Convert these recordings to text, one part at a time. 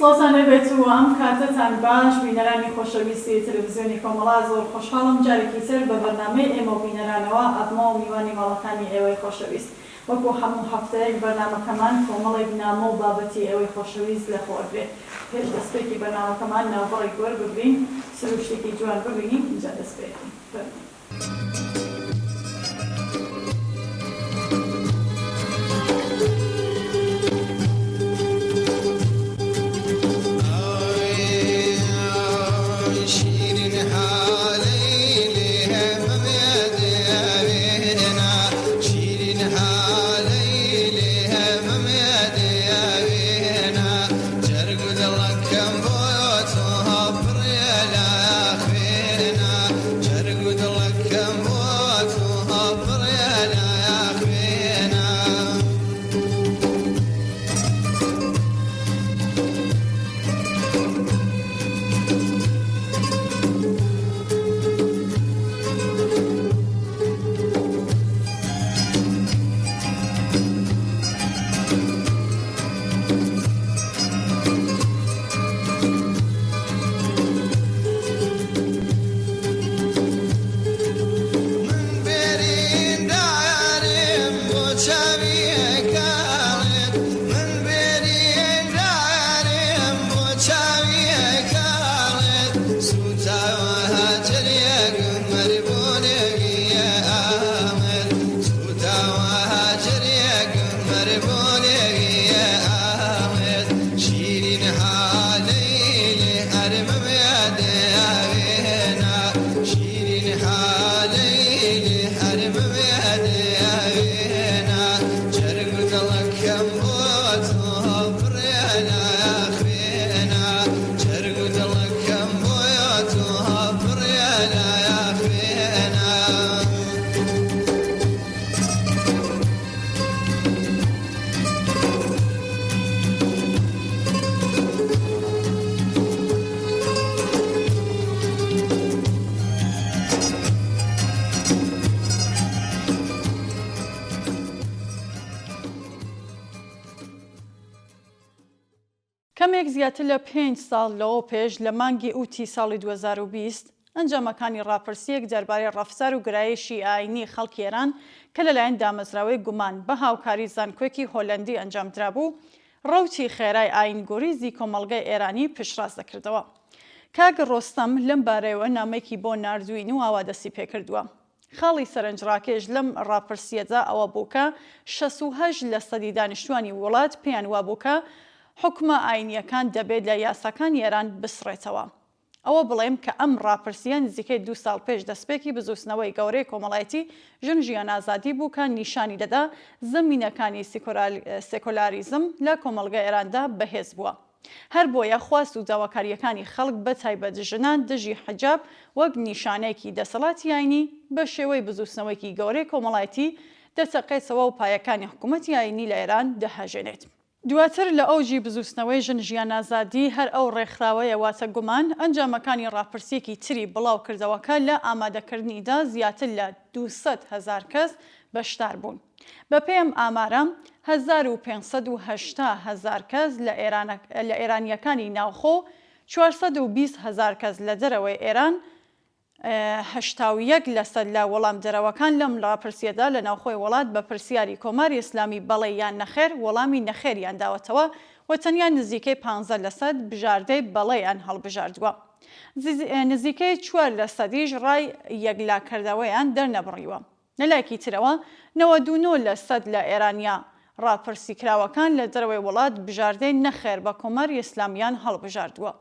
سڵاتانە بێت و ئەم کاتتان باش بینەرانی خۆشەویستی تەلەڤیزیۆنی کۆمەڵا زۆر خۆشحاڵم جارێکی تر بە بەرنامەی ئێمە بینەرانەوە ئەبما و میوانی ماڵەکانی ئێوەی خۆشەویست وەکو هەموو هەفتەیەک بەرنامەکەمان کۆمەڵێک نامە و بابەتی ئێوەی خۆشەویست لەخۆدرێت پێش دەستپێکی بەرنامەکەمان ناوبەڕێک وەربگرین سروشتێکی جوان ببینین اینجا دەستپێکین کەمێک زیاتر لە 5 ساڵ لەوە پێش لە مانگی ئوتی ساڵی 2020 ئەنجامەکانی ڕاپرسیەک دەربارەی ڕەفتار و گرایشی ئاینی خەڵکی ئێران کە لەلایەن دامەزراوەی گومان بە هاوکاری زانکۆیەکی هۆلەندی ئەنجامدرا بوو ڕەوتی خێرای ئاینگۆریزی کۆمەڵگەی ئێرانی پشتڕاست دەکردەوە. کاک ڕۆستەم لەم بارەیەوە نامەیەکی بۆ ناردوین و ئاوادەستی پێکردووە. خاڵی سەرنجڕاکێش لەم ڕاپرسیەدا ئەوە بوو کە 68% دانیشتوانی وڵات پێیان وابوو کە حکومە ئاینیەکان دەبێت لە یاساکانی ئێران بسڕێتەوە. ئەوە بڵێم کە ئەم ڕاپرسیە نزیکەی 2 ساڵ پێش دەستپێکی بزوستنەوەی گەورەی کۆمەڵایەتی ژن ژیان ئازادی بوو کە نیشانی دەدا زەمینەکانی سێکۆلاریزم لە کۆمەڵگە ئێراندا بەهێز بووە. هەر بۆیە خواست و داواکاریەکانی خەڵک بە تایبەت ژنان دژی حجاب وەک نیشانەیەکی دەسەڵاتی ئاینی بە شێوەی بزوستنەوەیکی گەورەی کۆمەڵایەتی دەچەقێتەوە و پایەکانی حکوومەتی ئاینی لە ئێران دەهەژێنێت. دواتر لە ئەوجی بزوستنەوەی ژن ژیان ئازادی هەر ئەو ڕێکخراوەیە واتە گومان ئەنجامەکانی ڕاپرسیەکی تری بڵاو کردەوەکە لە ئامادەکردنیدا زیاتر لە 200,000 کەس بەشدار بوون. بەپێم ئامارە 1580,000 کەس لە ئێرانیەکانی ناوخۆ 420,000 کەس لە دەرەوەی ئێران 81% لە وەڵام دەرەوەکان لەم ڕاپرسیەدا لە ناوخۆی وڵات بە پرسیاری کۆماری ئیسلامی بەڵێ یان نەخێر وەڵامی نەخێریان داوەتەوە و تەنیا نزیکەی 15% بژاردەی بەڵێیان هەڵبژاردووە. نزیکەی 4%یش ڕای یەکلاکردەوەیان دەرنەبڕیوە. لەلایەکی ترەوە 99% لە ئێرانیا ڕاپرسی کراوەکان لە دەرەوەی وڵات بژاردەی نەخێر بە کۆماری ئیسلامیان هەڵبژاردووە.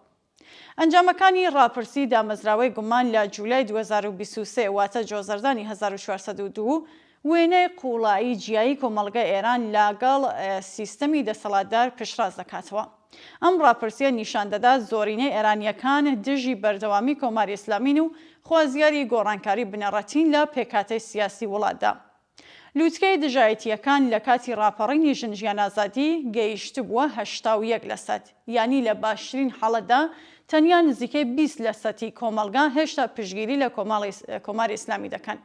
ئەنجامەکانی ڕاپرسی دامەزراوەی گومان لە جولای 2023 واتە جۆزەردانی 1402 وێنەی قوڵایی جیایی کۆمەڵگە ئێران لەگەڵ سیستەمی دەسەڵاتدار پشتڕاست دەکاتەوە. ئەم ڕاپرسیە نیشان دەدا زۆرینەی ئێرانیەکان دژی بەردەوامی کۆماری ئیسلامین و خوازیاری گۆڕانکاری بنەڕەتین لە پێکهاتەی سیاسی وڵاتدا. لووتکەی دژایەتیەکان لە کاتی ڕاپەڕینی ژن ژیان ئازادی گەیشتبووە 81%، یعنی لە باشترین حاڵەتدا تەنیا نزیکەی 20% کۆمەڵگا هێشتا پشتگیری لە کۆماری ئیسلامی دەکەن.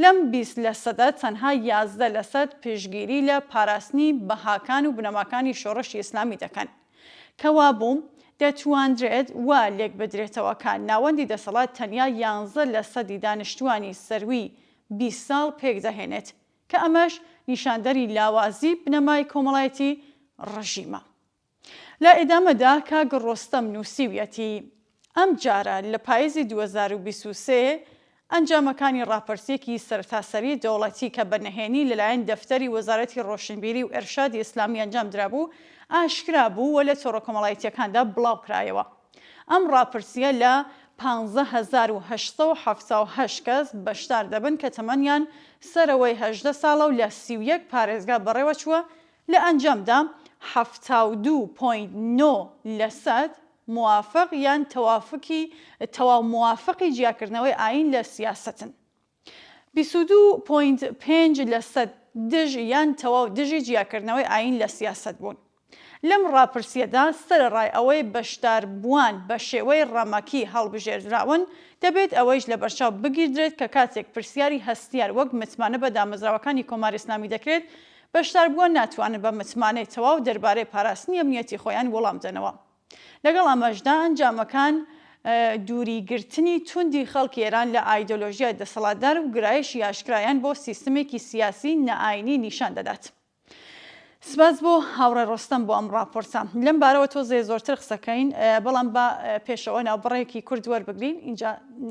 لەم 20%دا تەنها 11% پشتگیری لە پاراستنی بەهاکان و بنەماکانی شۆڕشی ئیسلامی دەکەن. کەوا بووم دەتوانرێت وا لێک بدرێتەوە کە ناوەندی دەسەڵات تەنیا 11% دانیشتوانی سەروی 20 ساڵ پێک دەهێنێت کە ئەمەش نیشاندەری لاوازی بنەمای کۆمەڵایەتی ڕژیمە. لە ئێدامەدا کاک ڕۆستەم نووسیویەتی ئەم جارە لە پاییزی 2023 ئەنجامەکانی ڕاپرسیەکی سەرتاسەری دەوڵەتی کە بەنهێنی لەلایەن دەفتەری وەزارەتی ڕۆشنبیری و ئێرشادی ئیسلامی ئەنجام درابوو ئاشکرا بوو و لە تۆڕە کۆمەڵایەتیەکاندا بڵاو کرایەوە. ئەم ڕاپرسیە لە 15878 کەس بەشدار دەبن کە تەمەنیان سەرەوەی 18 ساڵە و لە 31 پارێزگا بەڕێوە چووە. لە ئەنجامدا 72.9% موافق یان تەواو موافقی جیاکردنەوەی ئاین لە سیاسەتن. 22.5% دژ یان تەواو دژی جیاکردنەوەی ئاین لە سیاسەت بوون. لەم ڕاپرسیەدا سەرەڕای ئەوەی بەشدار بووان بە شێوەی ڕەمەکی هەڵبژێردراون دەبێت ئەوەیش لە بەرچاو بگیردرێت کە کاتێک پرسیاری هەستیار وەک متمانە بە دامەزراوەکانی کۆماری ئیسلامی دەکرێت بەشدار بووان ناتوانن بە متمانەی تەواو دەربارەی پاراستنی ئەمنیەتی خۆیان وەڵام دەنەوە. لەگەڵ ئەمەشدا ئەنجامەکان دووریگرتنی توندی خەڵکی ئێران لە ئایدۆلۆژیای دەسەڵاتدار و گرایشی ئاشکرایان بۆ سیستمێکی سیاسی نەئاینی نیشان دەدات. سپاس بۆ هاوڕێ ڕۆستەم بۆ ئەم ڕاپۆرتە. لەم بارەوە تۆزێ زۆرتر قسەکەین بەڵام بە پێشەوە ناوبڕێکی کورد وەربگرین اینجا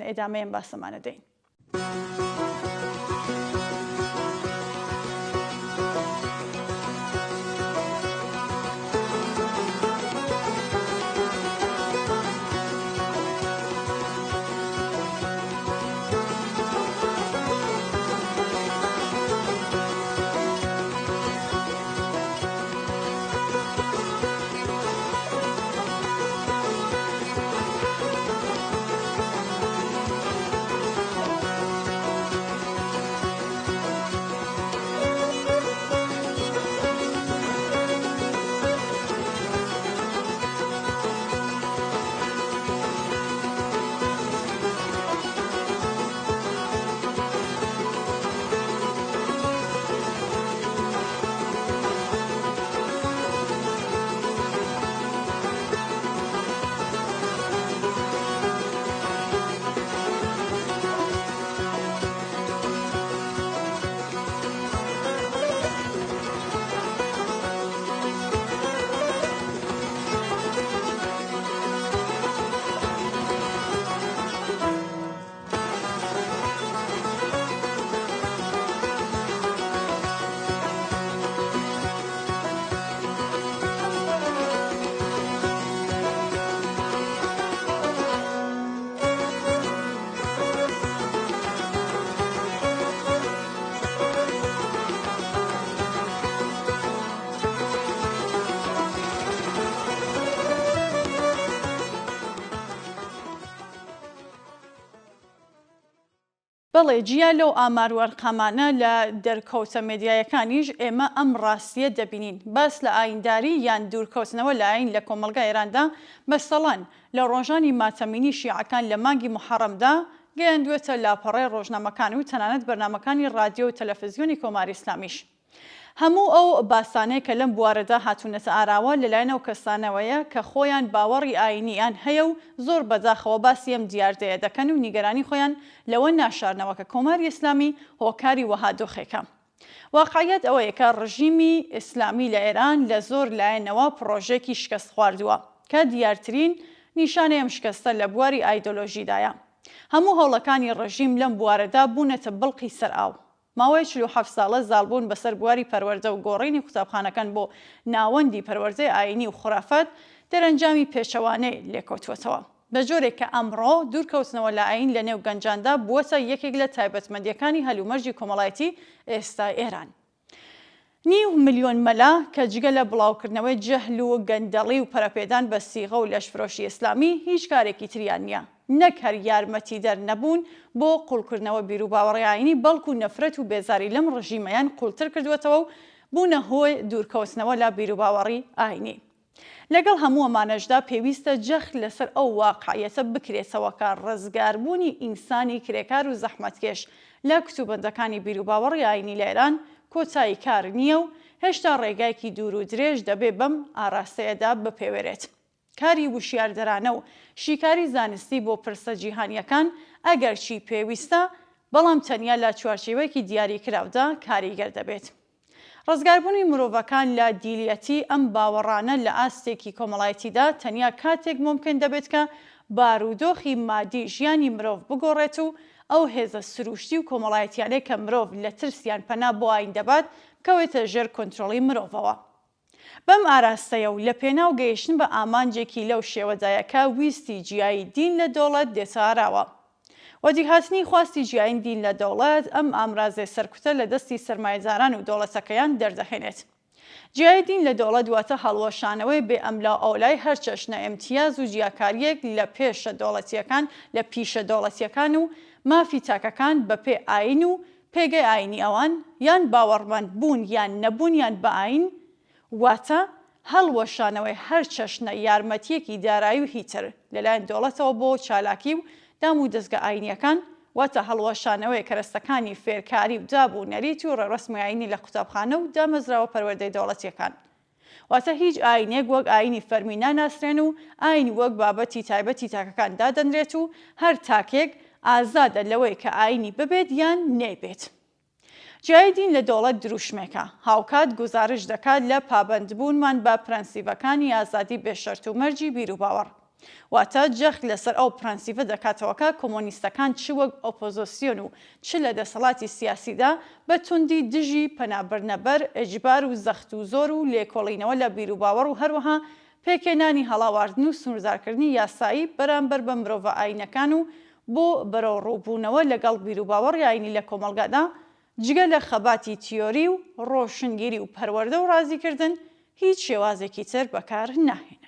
ئێدامەیەم باسەمانە دەین. بەڵێ جیا لەو ئاماروەرقەمانە لە دەرکەوتە مێدیایەکانیش ئێمە ئەم ڕاستیە دەبینین. باس لە ئاینداری یان دوورکەوتنەوە لە ئاین لە کۆمەلگای ئێراندا مەسەڵەن لە ڕۆژانی ماتەمینی شیعەکان لە مانگی محەڕەمدا گەیاندوێتە لاپەڕەی ڕۆژنامەکان و تەنانەت بەرنامەکانی رادیۆ و تەلەڤیزیۆنی کۆماری ئیسلامیش. هەموو ئەو باسانەیە کە لەم بوارەدا هاتوونەتە ئاراوە لەلایەن ئەو کەسانەوەیە کە خۆیان باوەڕی ئاینیان هەیە و زۆر بەداخەوە باسی ئەم دیاردەیە دەکەن و نیگەرانی خۆیان لەوە ناشارنەوە کە کۆماری ئیسلامی هۆکاری وەها دۆخێکە. واقعیت ئەوەیە کە ڕژیمی ئیسلامی لە ئێران لە زۆر لایەنەوە پرۆژێکی شکست خواردووە کە دیارترین نیشانەی ئەم شکستە لە بواری ئایدۆلۆژیدایە. هەموو هەوڵەکانی ڕژیم لەم بوارەدا بوونەتە بڵقی سەرئاو. ماوەی 47 ساڵە زاڵبوون بەسەر بواری پەروەردە و گۆڕینی قوتابخانەکان بۆ ناوەندی پەروەردەی ئاینی و خوڕافەت دەرەنجامی پێچەوانەی لێکۆتوەتەوە. بە جۆرێک کە ئەمڕۆ دوورکەوتنەوە لە ئاین لە نێو گەنجاندا بووەتە یەکێک لە تایبەتمەندیەکانی هەلومەرجی کۆمەڵایەتی ئێستای ئێران. 9 ملیۆن مەلا کە جگە لە بڵاوکردنەوەی جەهل و گەندەڵی و پەرەپێدان بە سیغە و لەشفرۆشی ئیسلامی هیچ کارێکی تریان نییە. نەک هەر یارمەتیدەر نەبوون بۆ قوڵکردنەوە بیر و باوەڕی ئاینی بەڵکو و نەفرەت و بێزاری لەم ڕژیمەیان قوڵتر کردوێتەوە و بوونە هۆی دوورکەوتنەوە لە بیر و باوەڕی ئاینی. لەگەڵ هەموو ئەمانەشدا پێویستە جەخت لەسەر ئەو واقعیەتە بکرێتەوە کە ڕزگاربوونی ئینسانی کرێکار و زەحمەتکێش لە کتوبەندەکانی بیر و باوەڕی ئاینی لە ئێران کۆتایی کار نییە و هێشتا ڕێگایەکی دوور و درێژ دەبێ بەم ئاراستەیەدا بپێوێرێت. کاری وشیاردەرانە و شیکاری زانستی بۆ پرسە جیهانیەکان ئەگەرچی پێویستە، بەڵام تەنیا لە چوارچێوەیەکی دیاریکراودا کاریگەر دەبێت. ڕزگاربوونی مرۆڤەکان لە دیلیەتی ئەم باوەڕانە لە ئاستێکی کۆمەڵایەتیدا تەنیا کاتێک ممکن دەبێت کە بارودۆخی مادی ژیانی مرۆڤ بگۆڕێت و ئەو هێزە سروشتی و کۆمەڵایەتیانەی کە مرۆڤ لە ترسیان پەنا بۆ ئاین دەبات کەوێتە ژێر کۆنتڕۆڵی مرۆڤەوە. بەم ئاراستەیە و لە پێناو گەیشتن بە ئامانجێکی لەو شێوەدایەکە ویستی جیایی دین لە دەوڵەت دێساراوە. وەجیهاتنی خواستی جیاین دین لە دەوڵەت ئەم ئامرازەی سەرکوتە لە دەستی سەرمایەداران و دەوڵەتەکەیان دەردەهێنێت. جیای دین لە دەوڵەت دواتە هەڵوەشانەوەی بێ ئەملا ئەولای هەر چەشنە ئیمتیاز و جیاکاریەک لە پێشە دەوڵەتیەکان لە پیشە دەوڵەتیەکان و مافی تاکەکان بە پێ ئاین و پێگەی ئاینی ئەوان یان باوەڕمەند بوون یان نەبوونیان بە ئاین، واتە هەڵوەشانەوەی هەر چەشنە یارمەتیەکی دارایی و هیتر لەلایەن دەوڵەتەوە بۆ چالاکی و دام و دەستگە ئاینیەکان، واتە هەڵوەشانەوەی کەرەستەکانی فێرکاری و دابوو نەریتی و ڕێڕەسمی ئاینی لە قوتابخانە و دامەزراوە پەروەردەی دەوڵەتیەکان. واتە هیچ ئاینێک وەک ئاینی فەرمی ناناسرێن و ئاینی وەک بابەتی تایبەتی تاکەکان دادەنرێت و هەر تاکێک ئازادە لەوەی کە ئاینی ببێت یان نەیبێت. جیای دین لە دەوڵەت دروشمێکە، هاوکات گزارش دەکات لە پابەندبوونمان بە پرەنسیڤەکانی ئازادی بێشەرت و مەرجی بیر و باوەڕ. واتە جەخت لەسەر ئەو پرەنسیڤە دەکاتەوەکە کۆمۆنیستەکان چ وەک ئۆپۆزۆسیۆن و چ لە دەسەڵاتی سیاسیدا بە توندی دژی پەنابەرنەبەر، ئەجبار و زەخت و زۆر و لێکۆڵینەوە لە بیر و باوەڕ و هەروەها پێکێنانی هەڵاواردن و سنوردارکردنی یاسایی بەرامبەر بە مرۆڤە ئاینەکان و بۆ بەرەو ڕووبوونەوە لەگەڵ بیر و باوەڕی ئاینی لە کۆمەلگادا جگە لە خەباتی تیۆری و ڕۆشنگیری و پەروەردە و ڕازیکردن هیچ شێوازێکی تر بەکار ناهێنن.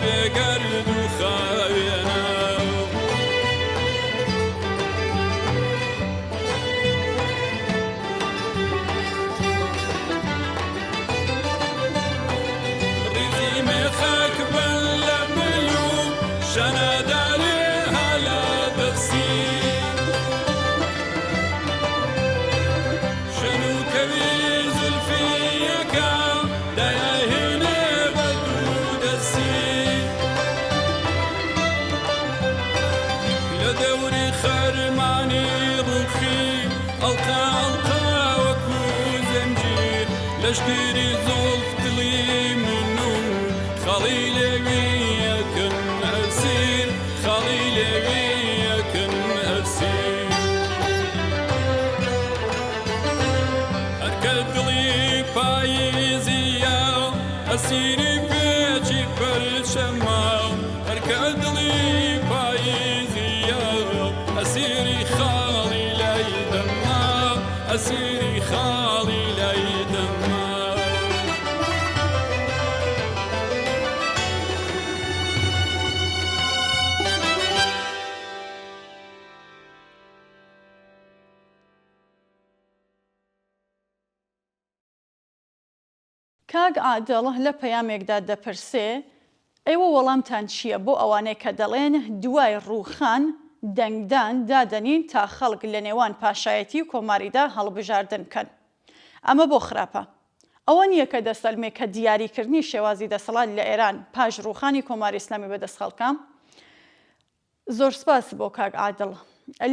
بێگەرد و خاوێنە ڕیزی مێخەک بن لە مل و شەنەدارێ هەلا دەسی شەنوکەوی زولفیەکە دەیاهێنێ بە دوو دەسی لە دەوری خەرمانی ڕووخی ئەڵقا ئەڵقا وەکو زەنجیر لەشکری زۆڵف دڵی من و خەڵی لێوی یەکن ئەسیر خەڵی لێوی یەکن ئەسیر هەرکە دڵی پاییزیە ئەسیری پێچی پەرچەمە هەرکە دڵی پاییزیە ئەسیری خاڵی لای دەما ئەسیری خاڵی لای دەما کاگ عادڵ لە پەیامێکدا دەپرسێ ئێوە وەڵامتان چییە بۆ ئەوانەی کە دەڵێن دوای ڕووخان دەنگدان دادەنین تا خەڵک لە نێوان پاشایەتی و کۆماریدا هەڵبژاردن بکەن. ئەمە بۆ خراپە. ئەوە نییە کە دەسەلمێ کە دیاریکردنی شێوازی دەسەڵات لە ئێران پاش ڕووخانی کۆماری ئیسلامی بەدەست خەڵکە. زۆر سپاس بۆ کاگ عادڵ.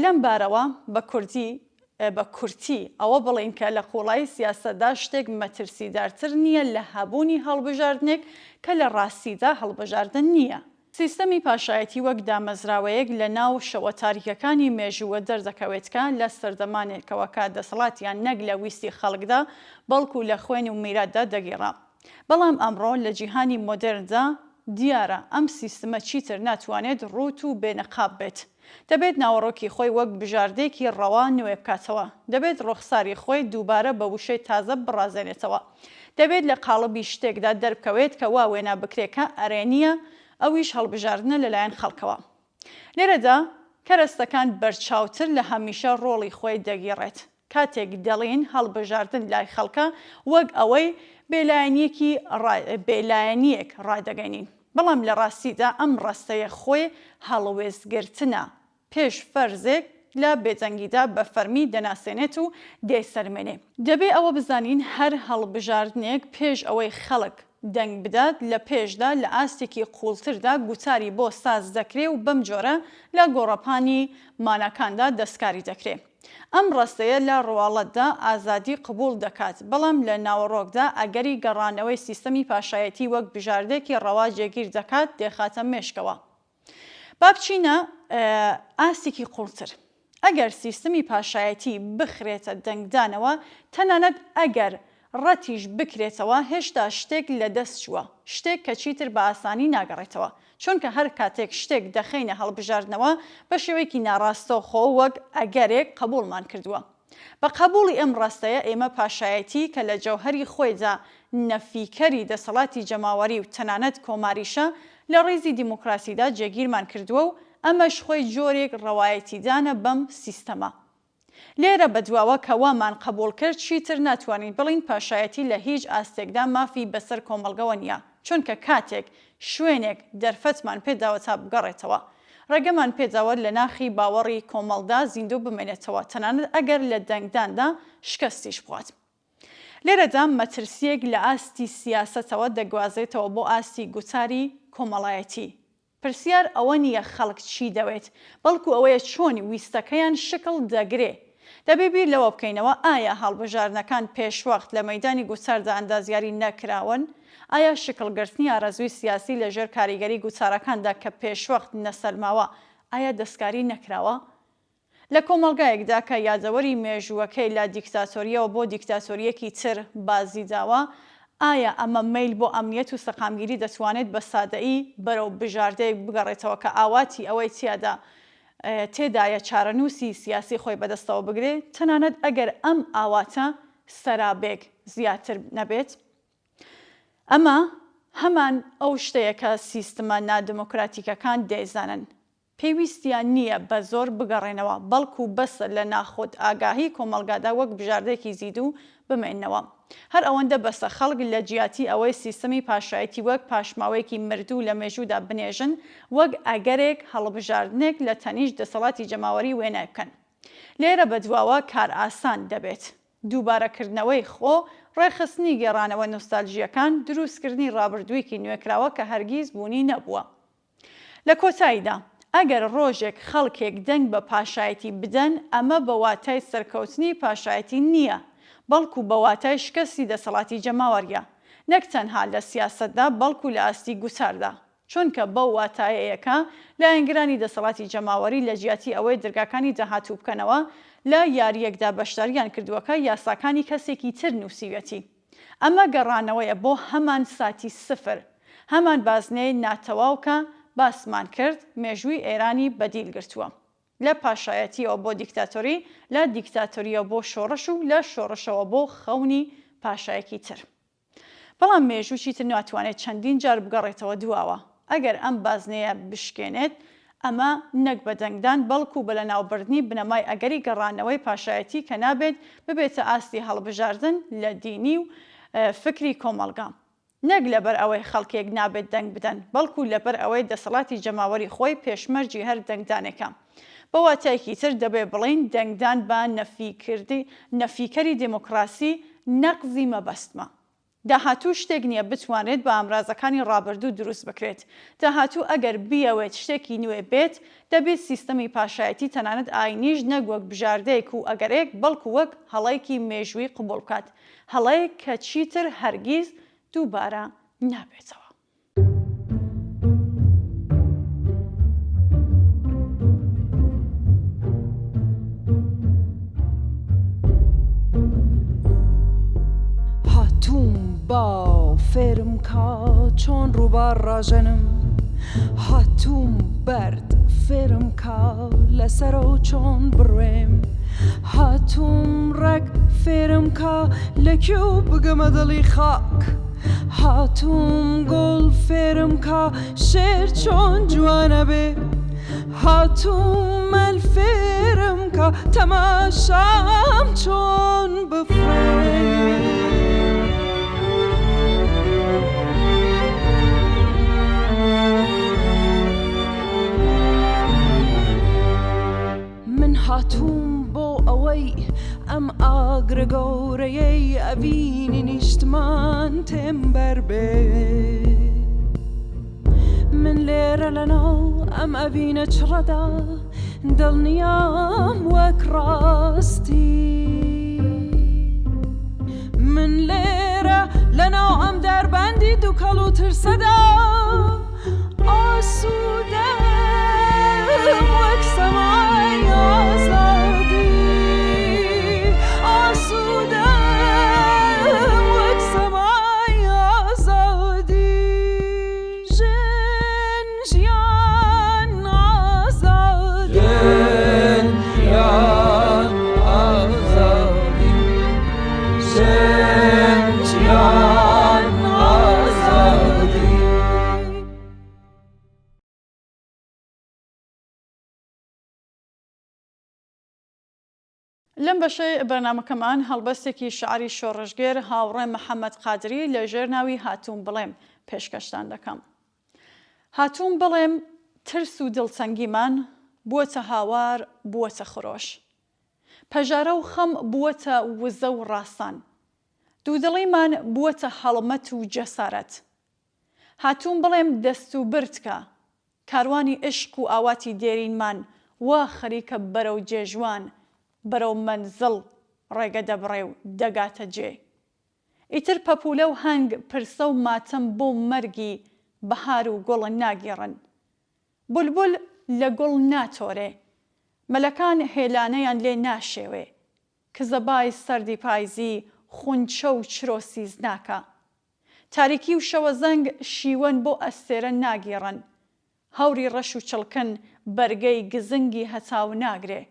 لەم بارەوە بە کورتی ئەوە بڵین کە لە قوڵای سیاسەتدا شتێک مەترسیدارتر نییە لە هەبوونی هەڵبژاردنێک کە لە ڕاستیدا هەڵبژاردن نییە. سیستەمی پاشایەتی وەک دامەزراوەیەک لە ناو شەوە تاریکەکانی مێژووە دەردەکەوێتکە لە سەردەمانێکەوە کە دەسەڵاتیان نەک لە ویستی خەڵکدا بەڵکو لە خوێنی و میراتدا دەگێڕا. بەڵام ئەمڕۆ لە جیهانی مۆدێرندا دیارە ئەم سیستەمە چیتر ناتوانێت ڕوت و بێنەقاب بێت. دەبێت ناوەڕۆکی خۆی وەک بژاردێکی ڕەوا نوێ بکاتەوە. دەبێت ڕوخساری خۆی دووبارە بە وشەی تازە بڕازێنێتەوە. دەبێت لە قاڵبی شتێکدا دەربکەوێت کە وا وێنە بکرێکە ئەرێنیە ئەویش هەڵبژاردنە لەلایەن خەڵکەوە. لێرەدا کەرەستەکان بەرچاوتر لە هەمیشە ڕۆڵی خۆی دەگیڕێت. کاتێک دەڵێن هەڵبژاردن لای خەڵکە وەک ئەوەی بێلایەنیەک ڕادەگەینین. بەڵام لە ڕاستیدا ئەم ڕاستەیە خۆی هەڵوێستگرتنە پێش فەرزێک لە بێجەنگیدا بە فەرمی دەناسێنێت و دەیسەرمێنێ. دەبێ ئەوە بزانین هەر هەڵبژاردنێک پێش ئەوەی خەڵک دەنگ بدات لە پێشدا لە ئاستێکی قوڵتردا گوتاری بۆ ساز دەکرێ و بەم جۆرە لە گۆڕەپانی مانەکاندا دەستکاری دەکرێت. ئەم ڕاستەیە لە ڕواڵەتدا ئازادی قبول دەکات، بەڵام لە ناوەڕۆکدا ئەگەری گەڕانەوەی سیستەمی پاشایەتی وەک بژاردێکی ڕەوا جێگیر دەکات دێخاتە مێشکەوە. با بچینە ئاستێکی قوڵتر. ئەگەر سیستەمی پاشایەتی بخرێتە دەنگدانەوە تەنانەت ئەگەر ڕەتیش بکرێتەوە هێشتا شتێک لە دەست چووە، شتێک کە چیتر بە ئاسانی ناگەڕێتەوە، چونکە هەر کاتێک شتێک دەخینە هەڵبژاردنەوە بە شێوەیەکی ناڕاستەوخۆ وەک ئەگەرێک قبوڵمان کردووە. بە قبوڵی ئەم ڕاستەیە ئێمە پاشایەتی کە لە جەوهەری خۆیدا نەفیکەری دەسەڵاتی جەماوەری و تەنانەت کۆماریشە لە ڕێزی دیموکراسیدا جێگیرمان کردووە و ئەمەش خۆی جۆرێک ڕەوایەتیدانە بەم سیستەمە. لێرە بەدواوە کە وامان قبول کرد چیتر ناتوانین بڵین پاشایەتی لە هیچ ئاستێکدا مافی بەسەر کۆمەڵگەوە نییە، چونکە کاتێک شوێنێک دەرفەتمان پێداوە تا بگەڕێتەوە ڕێگەمان پێداوە لە ناخی باوەڕی کۆمەڵدا زیندوو بمێنێتەوە، تەنانەت ئەگەر لە دەنگداندا شکستیش بخوات. لێرەدا مەترسیەک لە ئاستی سیاسەتەوە دەگوازێتەوە بۆ ئاستی گوتاری کۆمەڵایەتی. پرسیار ئەوە نییە خەڵک چی دەوێت، بەڵکو ئەوەیە چۆنی ویستەکەیان شکل دەگرێ. دەبێ بیر لەوە بکەینەوە ئایا هەڵبژاردنەکان پێشوەخت لە مەیدانی گوتاردا ئەندازیاری نەکراون؟ ئایا شکلگرتنی ئارەزووی سیاسی لەژێر کاریگەری گوتارەکاندا کە پێشوەخت نەسەلماوە ئایا دەستکاری نەکراوە؟ لە کۆمەڵگایەکدا کە یادەوەری مێژووەکەی لە دیکتاتۆریەوە بۆ دیکتاتۆریەکی تر بازی داوە، ئایا ئەمە میل بۆ ئەمنیەت و سەقامگیری دەتوانێت بە سادەیی بەرەو بژاردەیەک بگەڕێتەوە کە ئاواتی ئەوەی تێدایە چارەنووسی سیاسی خۆی بەدەستەوە بگرێت، تەنانەت ئەگەر ئەم ئاواتە سەرابێک زیاتر نەبێت؟ ئەمە هەمان ئەو شتەیە کە سیستەمە نادموکراتیکەکان دەیزانن. پێویستیان نییە بە زۆر بگەڕێنەوە، بەڵکو بەسە لە ناخۆت ئاگاهی کۆمەڵگادا وەک بژاردێکی زیدوو بمێننەوە. هەر ئەوەندە بەسە خەڵک لە جیاتی ئەوەی سیستەمی پاشایەتی وەک پاشماوەیەکی مردوو لە مێژوودا بنێژن، وەک ئەگەرێک هەڵبژاردنێک لە تەنیشت دەسەڵاتی جەماوەری وێنە بکەن. لێرە بەدواوە کار ئاسان دەبێت. دووبارەکردنەوەی خۆ، ڕێخستنی گێڕانەوە نۆستالژیەکان، دروستکردنی ڕابردوویەکی نوێکراوە کە هەرگیز بوونی نەبووە. لە کۆتاییدا، ئەگەر ڕۆژێک خەڵکێک دەنگ بە پاشایەتی بدەن، ئەمە بە واتای سەرکەوتنی پاشایەتی نییە، بەڵکو بە واتای شکستی دەسەڵاتی جەماوەریە، نەک تەنها لە سیاسەتدا بەڵکو لە ئاستی گوساردا، چونکە بەو واتایەیەکە لایەنگرانی دەسەڵاتی جەماوەری لە جیاتی ئەوەی دەرگاکانی داهاتوو بکەنەوە لە یاریەکدا بەشداریان کردووەکە یاساکانی کەسێکی تر نووسیوێتی. ئەمە گەڕانەوەیە بۆ هەمان ساتی سفر، هەمان بازنەی ناتەواوکە باسمان کرد مێژووی ئێرانی بەدیل گرتووە، لە پاشایەتیەوە بۆ دیکتاتۆری، لە دیکتاتۆریەوە بۆ شۆڕش و لە شۆڕشەوە بۆ خەونی پاشایەکی تر. بەڵام مێژووی تر ناتوانێت چەندین جار بگەڕێتەوە دواوە. ئەگەر ئەم بازنەیە بشکێنێت، ئەمە نەک بە دەنگدان بەڵکو بە لە ناوبردنی بنەمای ئەگەری گەڕانەوەی پاشایەتی کە نابێت ببێتە ئاستی هەڵبژاردن لە دینی و فکری کۆمەڵگا. نەک لەبەر ئەوەی خەڵکێک نابێت دەنگ بدەن، بەڵکو لەبەر ئەوەی دەسەڵاتی جەماوەری خۆی پێشمەرجی هەر دەنگدانێکە. بە واتایەکی تر دەبێ بڵین دەنگدان بە نەفیکەری دموکراسی نەقزی مەبەستمە. داهاتوو شتێک نییە بتوانێت بە ئامرازەکانی ڕابردوو دروست بکرێت. داهاتوو ئەگەر بیەوێت شتێکی نوێ بێت، دەبێت سیستەمی پاشایەتی تەنانەت ئاینیش نەک وەک بژاردەیەک و ئەگەرێک، بەڵکو وەک هەڵەیەکی مێژووی قبوڵ بکات، هەڵەیەک کە چیتر هەرگیز دووبارە نابێتەوە. با فرم کا چون روبار راژنم هاتوم برد فرم کا لسرو چون برویم هاتوم رگ فرم کا لکیو بگم دلی خاک هاتوم گل فرم کا شیر چون جوانه به هاتوم الفرم کا تماشام چون بفریم هاتوم بۆ ئەوەی ئەم ئاگرە گەورەیەی ئەبینی نیشتمان تێمبەر بێ من لێرە لەناو ئەم ئەبینە چڕەدا دڵنیام وەک ڕاستی من لێرە لەناو ئەم دەربەندی دووکەڵ و ترسەدا ئاسوودە وەک سەمای ئازادی ئاسوودە وەک سەمای ئازادی ژن ژیان ئازادی ژن ژیان ئازادی ژن ژیان ئازادی. لەم بەشەی بەرنامەکەمان هەڵبەستێکی شعری شۆڕژگێر هاوڕێ محەممەد قادری لە ژێر ناوی هاتووم بڵێم پێشکەشتان دەکەم. هاتووم بڵێم ترس و دڵتەنگیمان بووەتە هاوار بووەتە خۆش، پەژارە و خەم بووەتە وزە و ڕاستان، دوودڵیمان بووەتە هەڵمەت و جەسارەت. هاتووم بڵێم دەست و برتکە کاروانی عشق و ئاواتی دێرینمان وا خەریکە بەرەو جێژوان، بەرەو مەنزڵ ڕێگە دەبڕێ و دەگاتە جێ. ئیتر پەپولە و هەنگ پرسە و ماتەم بۆ مەرگی بەهار و گوڵ ناگێڕن. بولبول لە گوڵ ناتۆرێ، مەلەکان هێلانەیان لێ ناشێوێ، کە زەبای سەردی پایزی خونچە و چرۆسیز ناکە. تاریکی و شەوە زەنگ شیوەن بۆ ئەستێرە ناگێڕن، هەوری ڕەش و چڵکن بەرگەی گزنگی هەتاو ناگرێ.